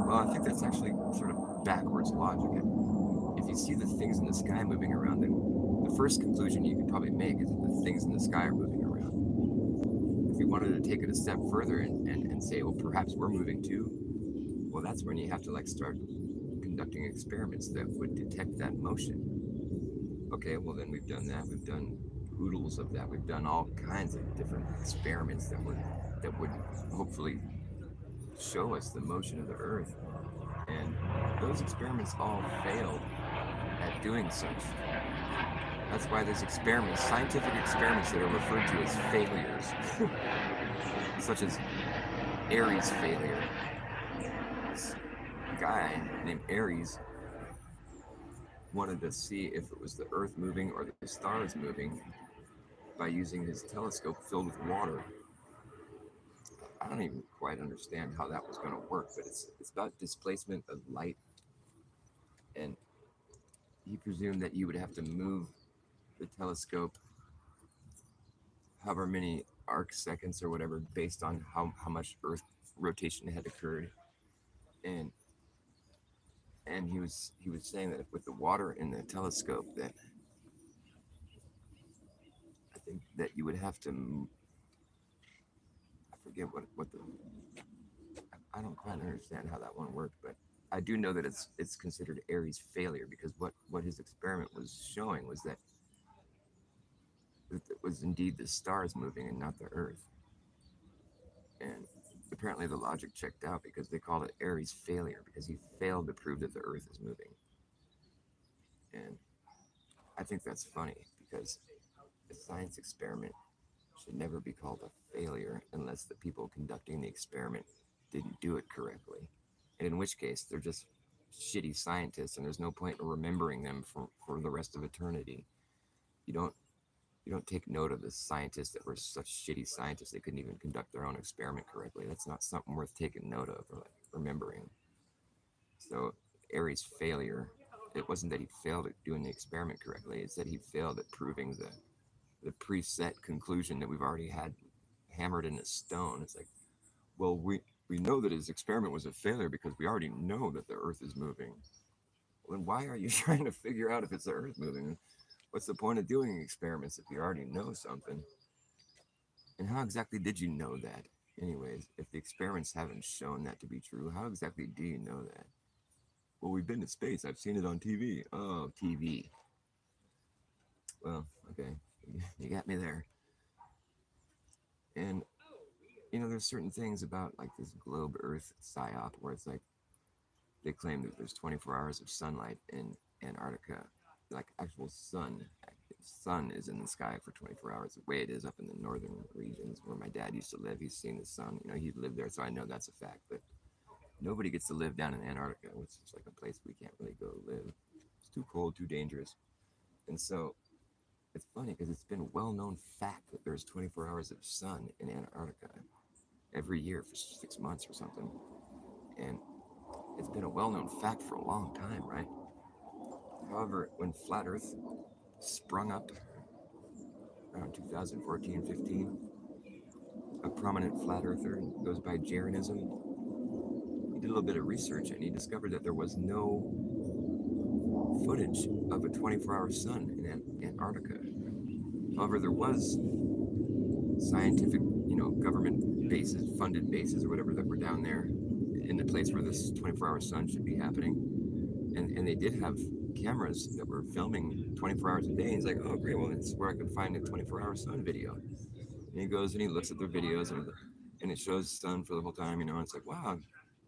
Well, I think that's actually sort of backwards logic. If you see the things in the sky moving around, then the first conclusion you could probably make is that the things in the sky are moving around. If you wanted to take it a step further and say, well, perhaps we're moving too, well, that's when you have to like start conducting experiments that would detect that motion. Okay, well then we've done that. We've done oodles of that. We've done all kinds of different experiments that would hopefully show us the motion of the Earth, and those experiments all failed at doing such. That's why there's experiments, scientific experiments that are referred to as failures, such as Aries failure. This guy named Aries wanted to see if it was the Earth moving or the stars moving by using his telescope filled with water. I don't even quite understand how that was going to work, but it's about displacement of light, and he presumed that you would have to move the telescope however many arc seconds or whatever based on how much Earth rotation had occurred, and he was saying that with the water in the telescope, that I think that you would have to, I forget what the, I don't quite understand how that one worked, but I do know that it's considered Aries failure, because what his experiment was showing was that it was indeed the stars moving and not the Earth. And apparently the logic checked out, because they called it Aries failure, because he failed to prove that the Earth is moving. And I think that's funny, because a science experiment should never be called a failure unless the people conducting the experiment didn't do it correctly. And in which case, they're just shitty scientists, and there's no point in remembering them for the rest of eternity. You don't take note of the scientists that were such shitty scientists they couldn't even conduct their own experiment correctly. That's not something worth taking note of or like remembering. So Aries' failure, it wasn't that he failed at doing the experiment correctly, it's that he failed at proving the preset conclusion that we've already had hammered in a stone. It's like, well, we know that his experiment was a failure because we already know that the Earth is moving. Well, then why are you trying to figure out if it's the Earth moving? What's the point of doing experiments if you already know something? And how exactly did you know that? Anyways, if the experiments haven't shown that to be true, how exactly do you know that? Well, we've been to space. I've seen it on TV. Oh, TV. Well, okay. You got me there. And, there's certain things about like this globe Earth psy-op where it's like they claim that there's 24 hours of sunlight in Antarctica, like actual sun. Sun is in the sky for 24 hours, the way it is up in the northern regions where my dad used to live. He's seen the sun. He lived there, so I know that's a fact. But nobody gets to live down in Antarctica, which is like a place we can't really go live. It's too cold, too dangerous. And so it's funny because it's been a well-known fact that there's 24 hours of sun in Antarctica every year for 6 months or something. And it's been a well-known fact for a long time, right? However, when Flat Earth sprung up around 2014-15, a prominent flat earther goes by Jeranism. He did a little bit of research and he discovered that there was no footage of a 24-hour sun in Antarctica. However, there was scientific, government bases, funded bases or whatever that were down there in the place where this 24-hour sun should be happening. And they did have cameras that were filming 24 hours a day. And he's like, oh, great, well, that's where I can find a 24-hour sun video. And he goes and he looks at their videos and it shows the sun for the whole time, and it's like, wow,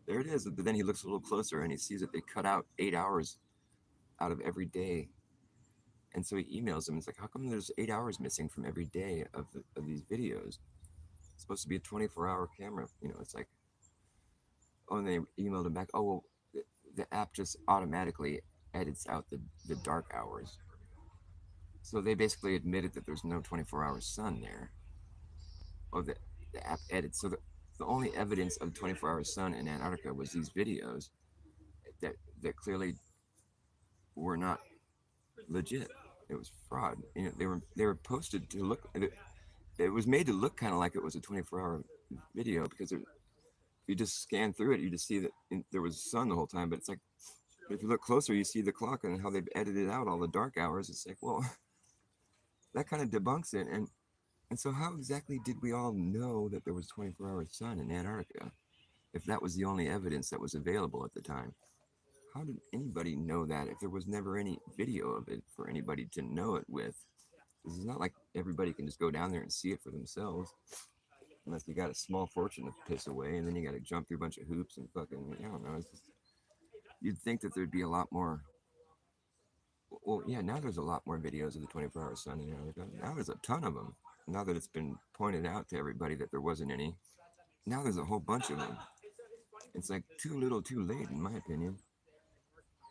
there it is. But then he looks a little closer and he sees that they cut out 8 hours out of every day. And so he emails him. It's like, how come there's 8 hours missing from every day of these videos? It's supposed to be a 24-hour camera. It's like, oh, and they emailed him back, oh, well, the app just automatically edits out the dark hours. So they basically admitted that there's no 24-hour sun there. Oh, the app edits. So the only evidence of 24-hour sun in Antarctica was these videos that clearly were not legit. It was fraud. They were posted to look. It was made to look kind of like it was a 24-hour video because if you just scan through it, you just see that there was sun the whole time. But it's like, if you look closer, you see the clock and how they've edited out all the dark hours. It's like, well, that kind of debunks it. And so how exactly did we all know that there was 24-hour sun in Antarctica if that was the only evidence that was available at the time? How did anybody know that if there was never any video of it for anybody to know it with? This is not like everybody can just go down there and see it for themselves, unless you got a small fortune to piss away, and then you got to jump through a bunch of hoops and fucking, I don't know. It's just, you'd think that there'd be a lot more. Well, yeah, now there's a lot more videos of the 24-hour sun. You know, now there's a ton of them. Now that it's been pointed out to everybody that there wasn't any, now there's a whole bunch of them. It's like too little, too late, in my opinion.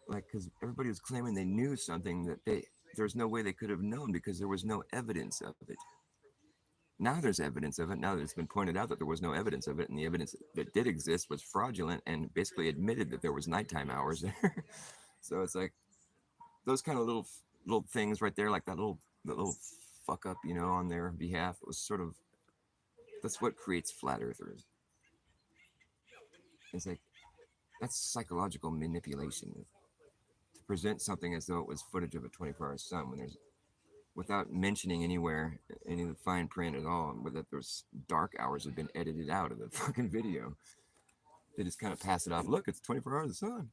Like, because everybody was claiming they knew something that there's no way they could have known because there was no evidence of it. Now there's evidence of it. Now that it's been pointed out that there was no evidence of it, and the evidence that did exist was fraudulent and basically admitted that there was nighttime hours there. So it's like those kind of little things right there, like that little fuck up, you know, on their behalf. It was sort of, that's what creates flat earthers. It's like that's psychological manipulation to present something as though it was footage of a 24-hour sun when there's, without mentioning anywhere any of the fine print at all, that those dark hours have been edited out of the fucking video. They just kind of pass it off. Look, it's 24 hours of sun.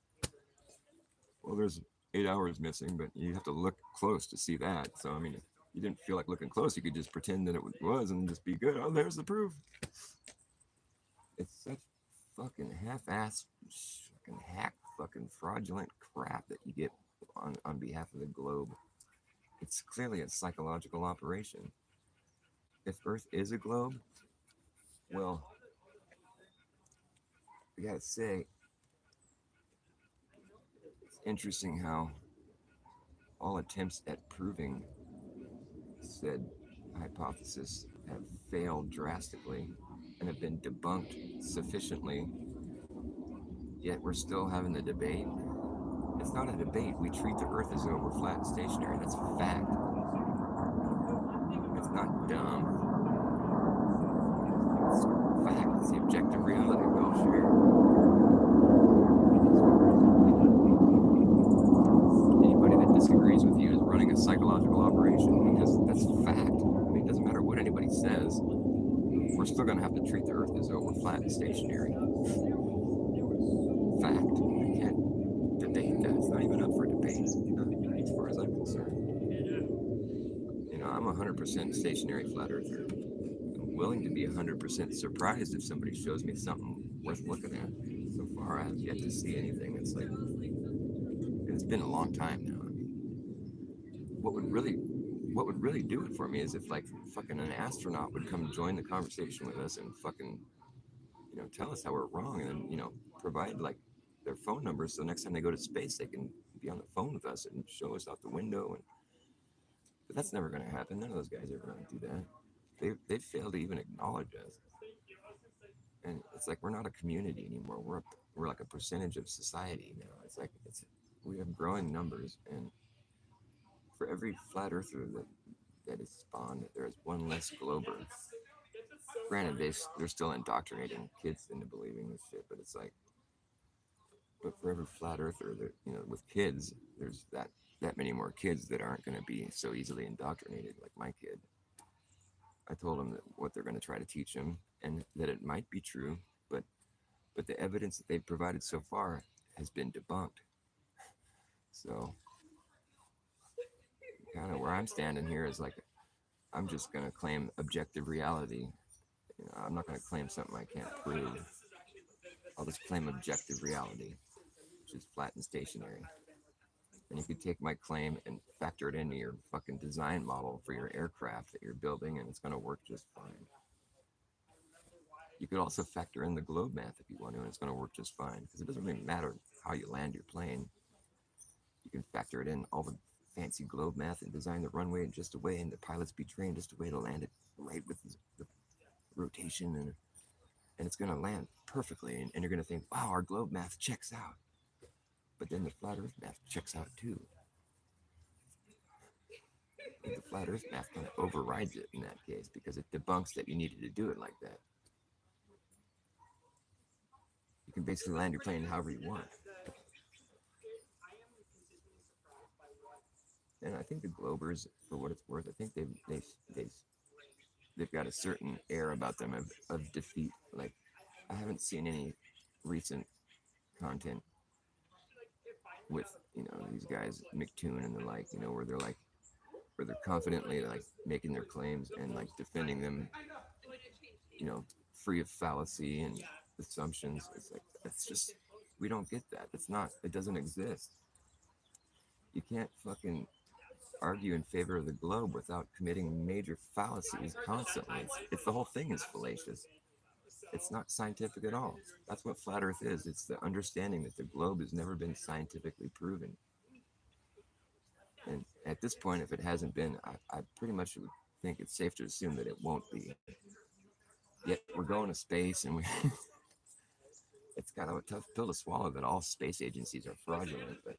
Well, there's 8 hours missing, but you have to look close to see that. So, I mean, if you didn't feel like looking close, you could just pretend that it was and just be good. Oh, there's the proof. It's such fucking half-assed, fucking hack, fucking fraudulent crap that you get on behalf of the globe. It's clearly a psychological operation. If Earth is a globe, well, I gotta say, it's interesting how all attempts at proving said hypothesis have failed drastically and have been debunked sufficiently, yet we're still having the debate. It's not a debate. We treat the Earth as though we're flat and stationary. That's a fact. It's not dumb. It's fact. It's the objective reality we all share. Anybody that disagrees with you is running a psychological operation because that's fact. I mean, it doesn't matter what anybody says. We're still going to have to treat the Earth as though we're flat and stationary. Fact. You can't debate that. It's not even up for debate, as far as I'm concerned. You know, I'm 100% stationary flat earther. I'm willing to be 100% surprised if somebody shows me something worth looking at. So far, I have yet to see anything. It's like, it's been a long time now. I mean, what would really do it for me is if like fucking an astronaut would come join the conversation with us and fucking, you know, tell us how we're wrong, and then, you know, provide like their phone numbers so next time they go to space they can be on the phone with us and show us out the window. And but that's never going to happen. None of those guys are going to do that. They fail to even acknowledge us. And it's like we're not a community anymore. We're like a percentage of society now. It's like we have growing numbers, and for every flat earther that is spawned, there is one less glober. Granted, they're still indoctrinating kids into believing this shit, but it's like, but for every flat earther that, you know, with kids, there's that many more kids that aren't going to be so easily indoctrinated like my kid. I told them that what they're going to try to teach him, and that it might be true, but the evidence that they've provided so far has been debunked. So kind of where I'm standing here is like, I'm just going to claim objective reality. You know, I'm not going to claim something I can't prove. I'll just claim objective reality, which is flat and stationary. And you could take my claim and factor it into your fucking design model for your aircraft that you're building, and it's going to work just fine. You could also factor in the globe math if you want to, and it's going to work just fine, because it doesn't really matter how you land your plane. You can factor it in all the fancy globe math and design the runway in just a way, and the pilots be trained just a way to land it right with the rotation, and it's going to land perfectly, and you're going to think, wow, our globe math checks out. But then the flat earth math checks out too. The flat earth math kind of overrides it in that case, because it debunks that you needed to do it like that. You can basically land your plane however you want. And I think the Globers, for what it's worth, I think they've got a certain air about them of defeat. Like, I haven't seen any recent content with, you know, these guys, McToon and the like, you know, where they're like, where they're confidently like making their claims and like defending them, you know, free of fallacy and assumptions. It's like, it's just, we don't get that. It's not, it doesn't exist. You can't fucking argue in favor of the globe without committing major fallacies constantly. It's the whole thing is fallacious. It's not scientific at all. That's what flat Earth is. It's the understanding that the globe has never been scientifically proven. And at this point, if it hasn't been, I pretty much would think it's safe to assume that it won't be. Yet we're going to space, and we it's kind of a tough pill to swallow that all space agencies are fraudulent. But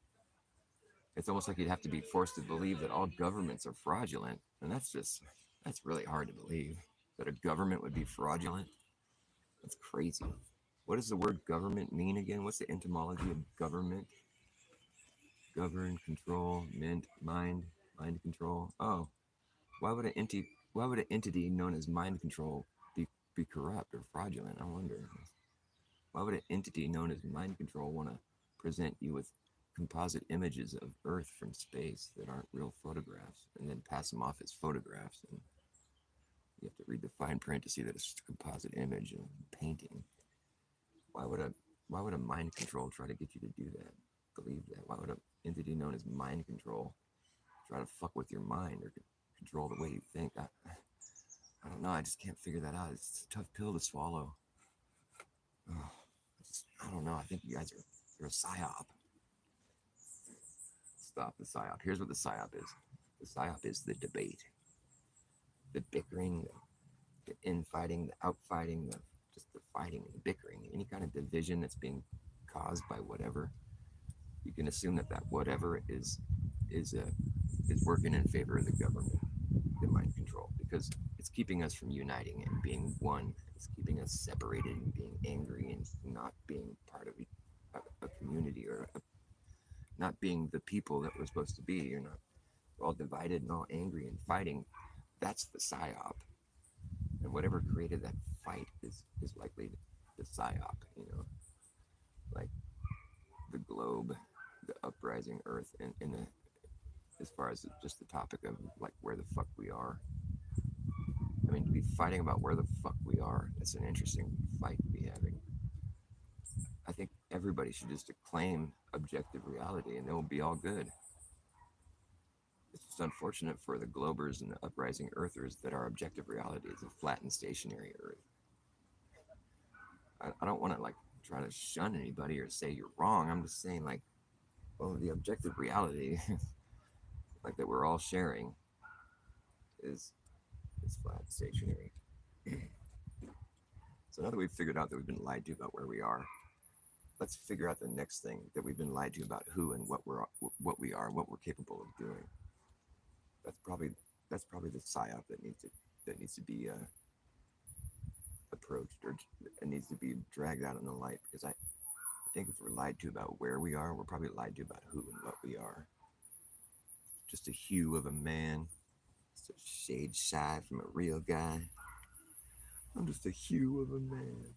it's almost like you'd have to be forced to believe that all governments are fraudulent, and that's really hard to believe that a government would be fraudulent. That's crazy. What does the word government mean again? What's the etymology of government? Govern, control, mind control. Oh, why would an entity known as mind control be corrupt or fraudulent? I wonder. Why would an entity known as mind control want to present you with composite images of Earth from space that aren't real photographs and then pass them off as photographs? And you have to read the fine print to see that it's just a composite image of painting. Why would a mind control try to get you to do that? Believe that? Why would an entity known as mind control try to fuck with your mind or control the way you think? I don't know. I just can't figure that out. It's a tough pill to swallow. Oh, I don't know. I think you guys you're a psy-op. Stop the psy-op. Here's what the psy-op is. The psy-op is the debate, the bickering, the infighting, the outfighting, just the fighting, the bickering, any kind of division that's being caused by whatever. You can assume that whatever is working in favor of the government, the mind control, because it's keeping us from uniting and being one. It's keeping us separated and being angry and not being part of a community or not being the people that we're supposed to be. You're not. We're all divided and all angry and fighting. That's the psy-op. And whatever created that fight is likely the psy-op, you know, like the globe, the uprising Earth, and as far as just the topic of like where the fuck we are. I mean, to be fighting about where the fuck we are, that's an interesting fight to be having. I think everybody should just acclaim objective reality and it will be all good. It's just unfortunate for the globers and the uprising earthers that our objective reality is a flat and stationary Earth. I don't want to like try to shun anybody or say you're wrong. I'm just saying like, well, the objective reality like that we're all sharing is flat and stationary. So now that we've figured out that we've been lied to about where we are, let's figure out the next thing that we've been lied to about who and what we are, what we're capable of doing. That's probably the psy-op that needs to be approached, or it needs to be dragged out in the light, because I think if we're lied to about where we are, we're probably lied to about who and what we are. Just a hue of a man, just a shade shy from a real guy. I'm just a hue of a man.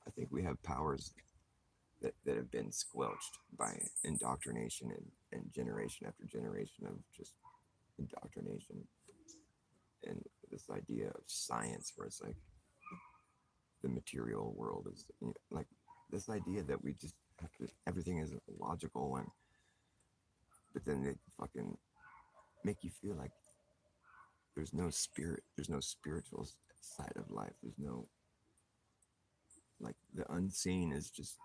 I think we have powers that have been squelched by indoctrination and generation after generation of just indoctrination. And this idea of science, where it's like the material world is, you know, like this idea that we just have to, everything is logical, and but then they fucking make you feel like there's no spirit, there's no spiritual side of life, there's no, like, the unseen is just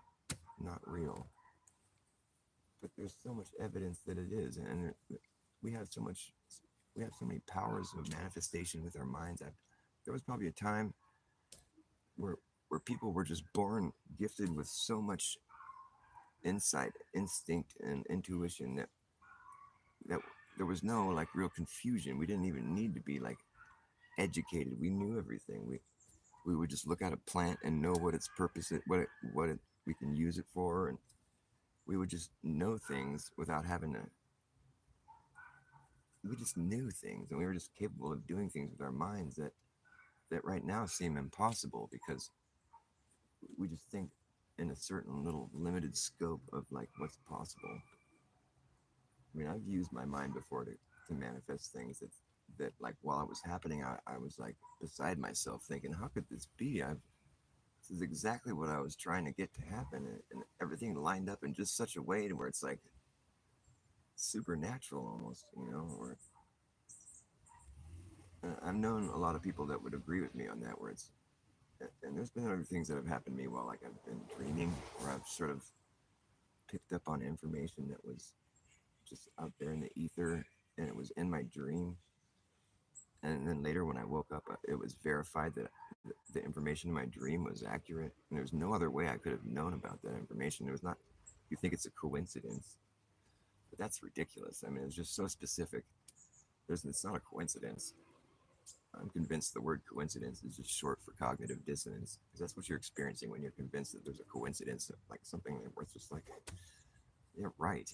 not real. But there's so much evidence that it is, and we have so many powers of manifestation with our minds. There was probably a time where people were just born gifted with so much insight, instinct, and intuition that there was no like real confusion. We didn't even need to be like educated. We knew everything. We would just look at a plant and know what its purpose is, we can use it for, and we would just know things without having to. We just knew things, and we were just capable of doing things with our minds that right now seem impossible, because we just think in a certain little limited scope of like what's possible. I mean, I've used my mind before to to manifest things that like while it was happening, I was like beside myself thinking, how could this be? This is exactly what I was trying to get to happen, and everything lined up in just such a way to where it's like supernatural almost, Or I've known a lot of people that would agree with me on that, where it's and there's been other things that have happened to me while like I've been dreaming, where I've sort of picked up on information that was just out there in the ether, and it was in my dream. And then later, when I woke up, it was verified that the information in my dream was accurate. And there's no other way I could have known about that information. There was not, you think it's a coincidence, but that's ridiculous. I mean, it's just so specific. It's not a coincidence. I'm convinced the word coincidence is just short for cognitive dissonance, because that's what you're experiencing when you're convinced that there's a coincidence, like something where it's just like, yeah, right.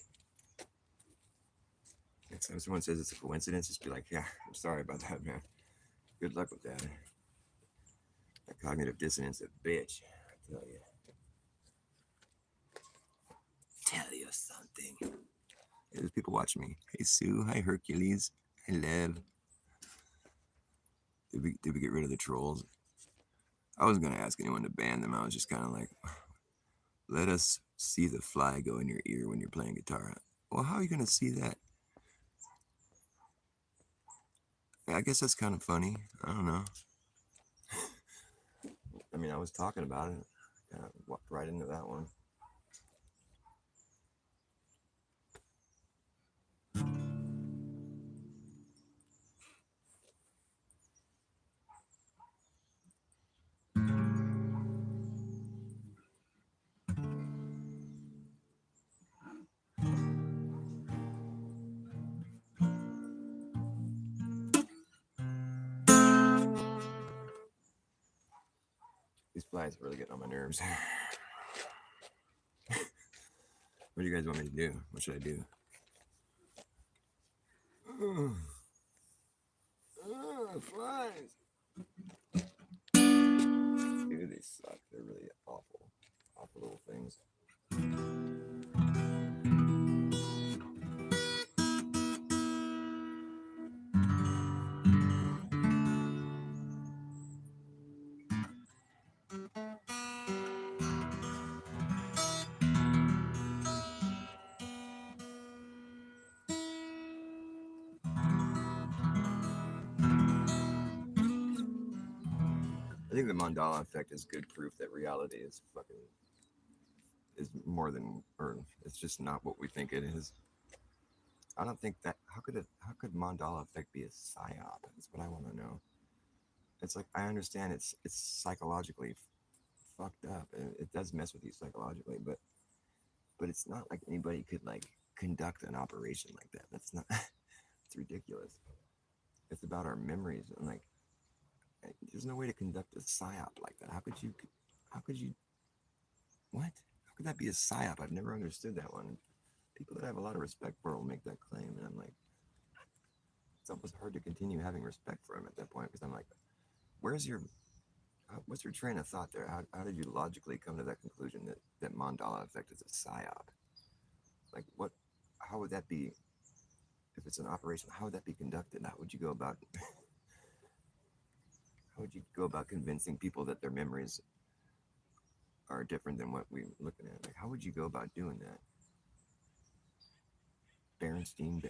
Next time someone says it's a coincidence, just be like, yeah, I'm sorry about that, man. Good luck with that. That cognitive dissonance, a bitch, I tell you. Tell you something. Hey, there's people watching me. Hey, Sue. Hi, Hercules. Hi, Lev. Did we get rid of the trolls? I was going to ask anyone to ban them. I was just kind of like, let us see the fly go in your ear when you're playing guitar. Well, how are you going to see that? I guess that's kind of funny. I don't know. I mean, I was talking about it. Kind of walked right into that one. These flies are really getting on my nerves. What do you guys want me to do? What should I do? Flies! Dude, they suck. They're really awful. Awful little things. I think the Mandala effect is good proof that reality is more than, or it's just not what we think it is. I don't think that, how could Mandala effect be a psy-op? That's what I want to know. It's like, I understand it's psychologically fucked up, and it does mess with you psychologically, but it's not like anybody could like conduct an operation like that. That's not, it's ridiculous. It's about our memories, and like, there's no way to conduct a psyop like that. How could you, what? How could that be a psyop? I've never understood that one. People that I have a lot of respect for will make that claim, and I'm like, it's almost hard to continue having respect for him at that point, because I'm like, what's your train of thought there? How did you logically come to that conclusion that Mandala effect is a psyop? Like, how would that be, if it's an operation, how would that be conducted? How would you go about convincing people that their memories are different than what we're looking at? Like, how would you go about doing that? Berenstein,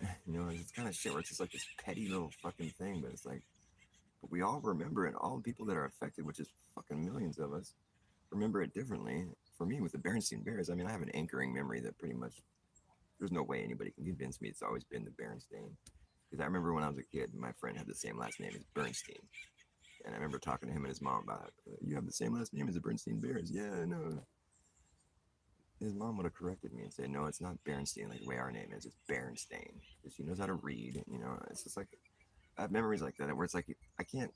it's kind of shit where it's just like this petty little fucking thing, but it's like, but we all remember it. All the people that are affected, which is fucking millions of us, remember it differently. For me, with the Berenstein Bears, I mean, I have an anchoring memory that pretty much, there's no way anybody can convince me it's always been the Berenstain. Because I remember when I was a kid, my friend had the same last name as Bernstein. And I remember talking to him and his mom about it. You have the same last name as the Bernstein Bears. Yeah, no. His mom would have corrected me and said, no, it's not Bernstein like the way our name is. It's Berenstain. Because she knows how to read. It's just like, I have memories like that where it's like, I can't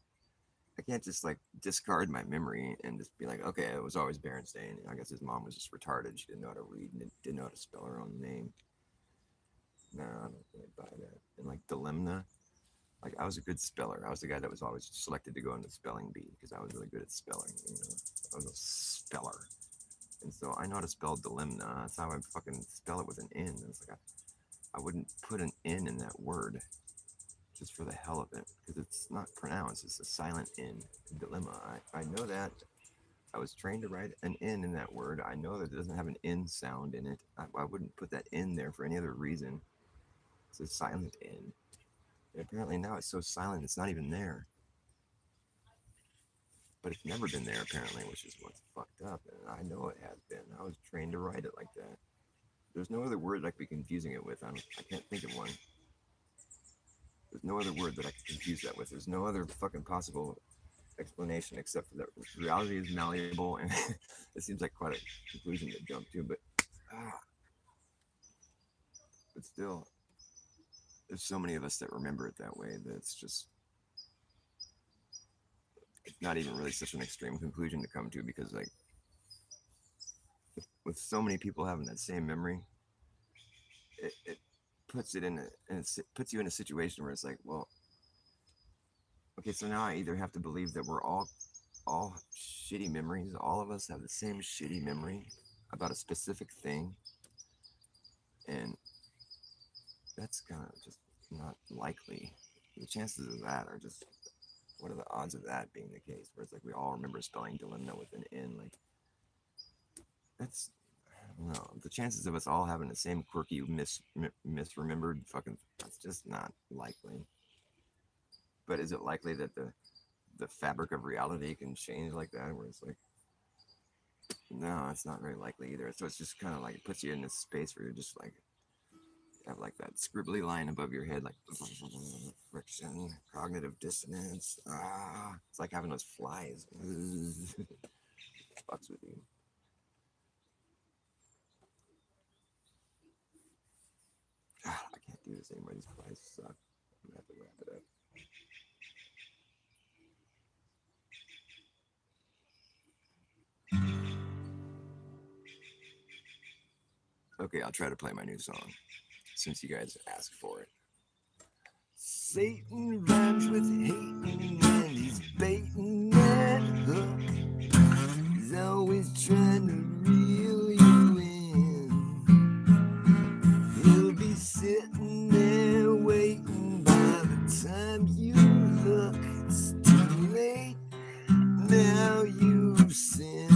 just like discard my memory and just be like, okay, it was always Berenstain. I guess his mom was just retarded. She didn't know how to read and didn't know how to spell her own name. No, I don't really buy that. And like Dilemma, like I was a good speller. I was the guy that was always selected to go into the spelling bee because I was really good at spelling. I was a speller. And so I know how to spell Dilemma. That's how I fucking spell it with an N. And it's like I wouldn't put an N in that word. just for the hell of it, because it's not pronounced. It's a silent N, dilemma. I know that. I was trained to write an N in that word. I know that it doesn't have an N sound in it. I wouldn't put that N there for any other reason. It's a silent N. And apparently now it's so silent it's not even there. But it's never been there apparently, which is what's fucked up. And I know it has been. I was trained to write it like that. There's no other word I could be confusing it with. I can't think of one. There's no other word that I could confuse that with. There's no other fucking possible explanation except for that reality is malleable, and it seems like quite a conclusion to jump to, but still, there's so many of us that remember it that way that it's not even really such an extreme conclusion to come to, because like with so many people having that same memory, it puts it in it puts you in a situation where it's like, well, okay, so now I either have to believe that we're all shitty memories. All of us have the same shitty memory about a specific thing. And that's kind of just not likely. The chances of that are just, what are the odds of that being the case? Where it's like we all remember spelling dilemma with an N. Like, that's, I don't know. The chances of us all having the same quirky, misremembered fucking, that's just not likely. But is it likely that the fabric of reality can change like that, where it's like, no, it's not very likely either. So it's just kind of like, it puts you in this space where you're just like, have like that scribbly line above your head, like friction, cognitive dissonance. It's like having those flies. Fucks with you. I can't do this anymore. These flies suck. I'm gonna have to wrap it up. Okay, I'll try to play my new song, since you guys asked for it. Satan rhymes with hating, and he's baiting that hook. He's always trying to reel you in. He'll be sitting there waiting by the time you look. It's too late, now you've sinned.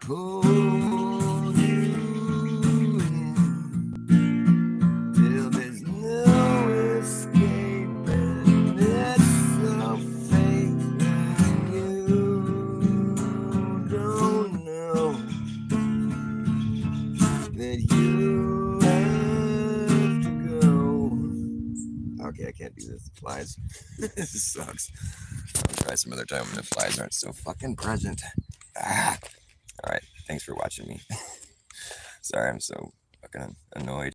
Pull you in till there's no escaping. It's so fake that you don't know that you have to go. Okay, I can't do this. Flies. This sucks. I'll try some other time when the flies aren't so fucking present. All right, thanks for watching me. Sorry, I'm so fucking annoyed.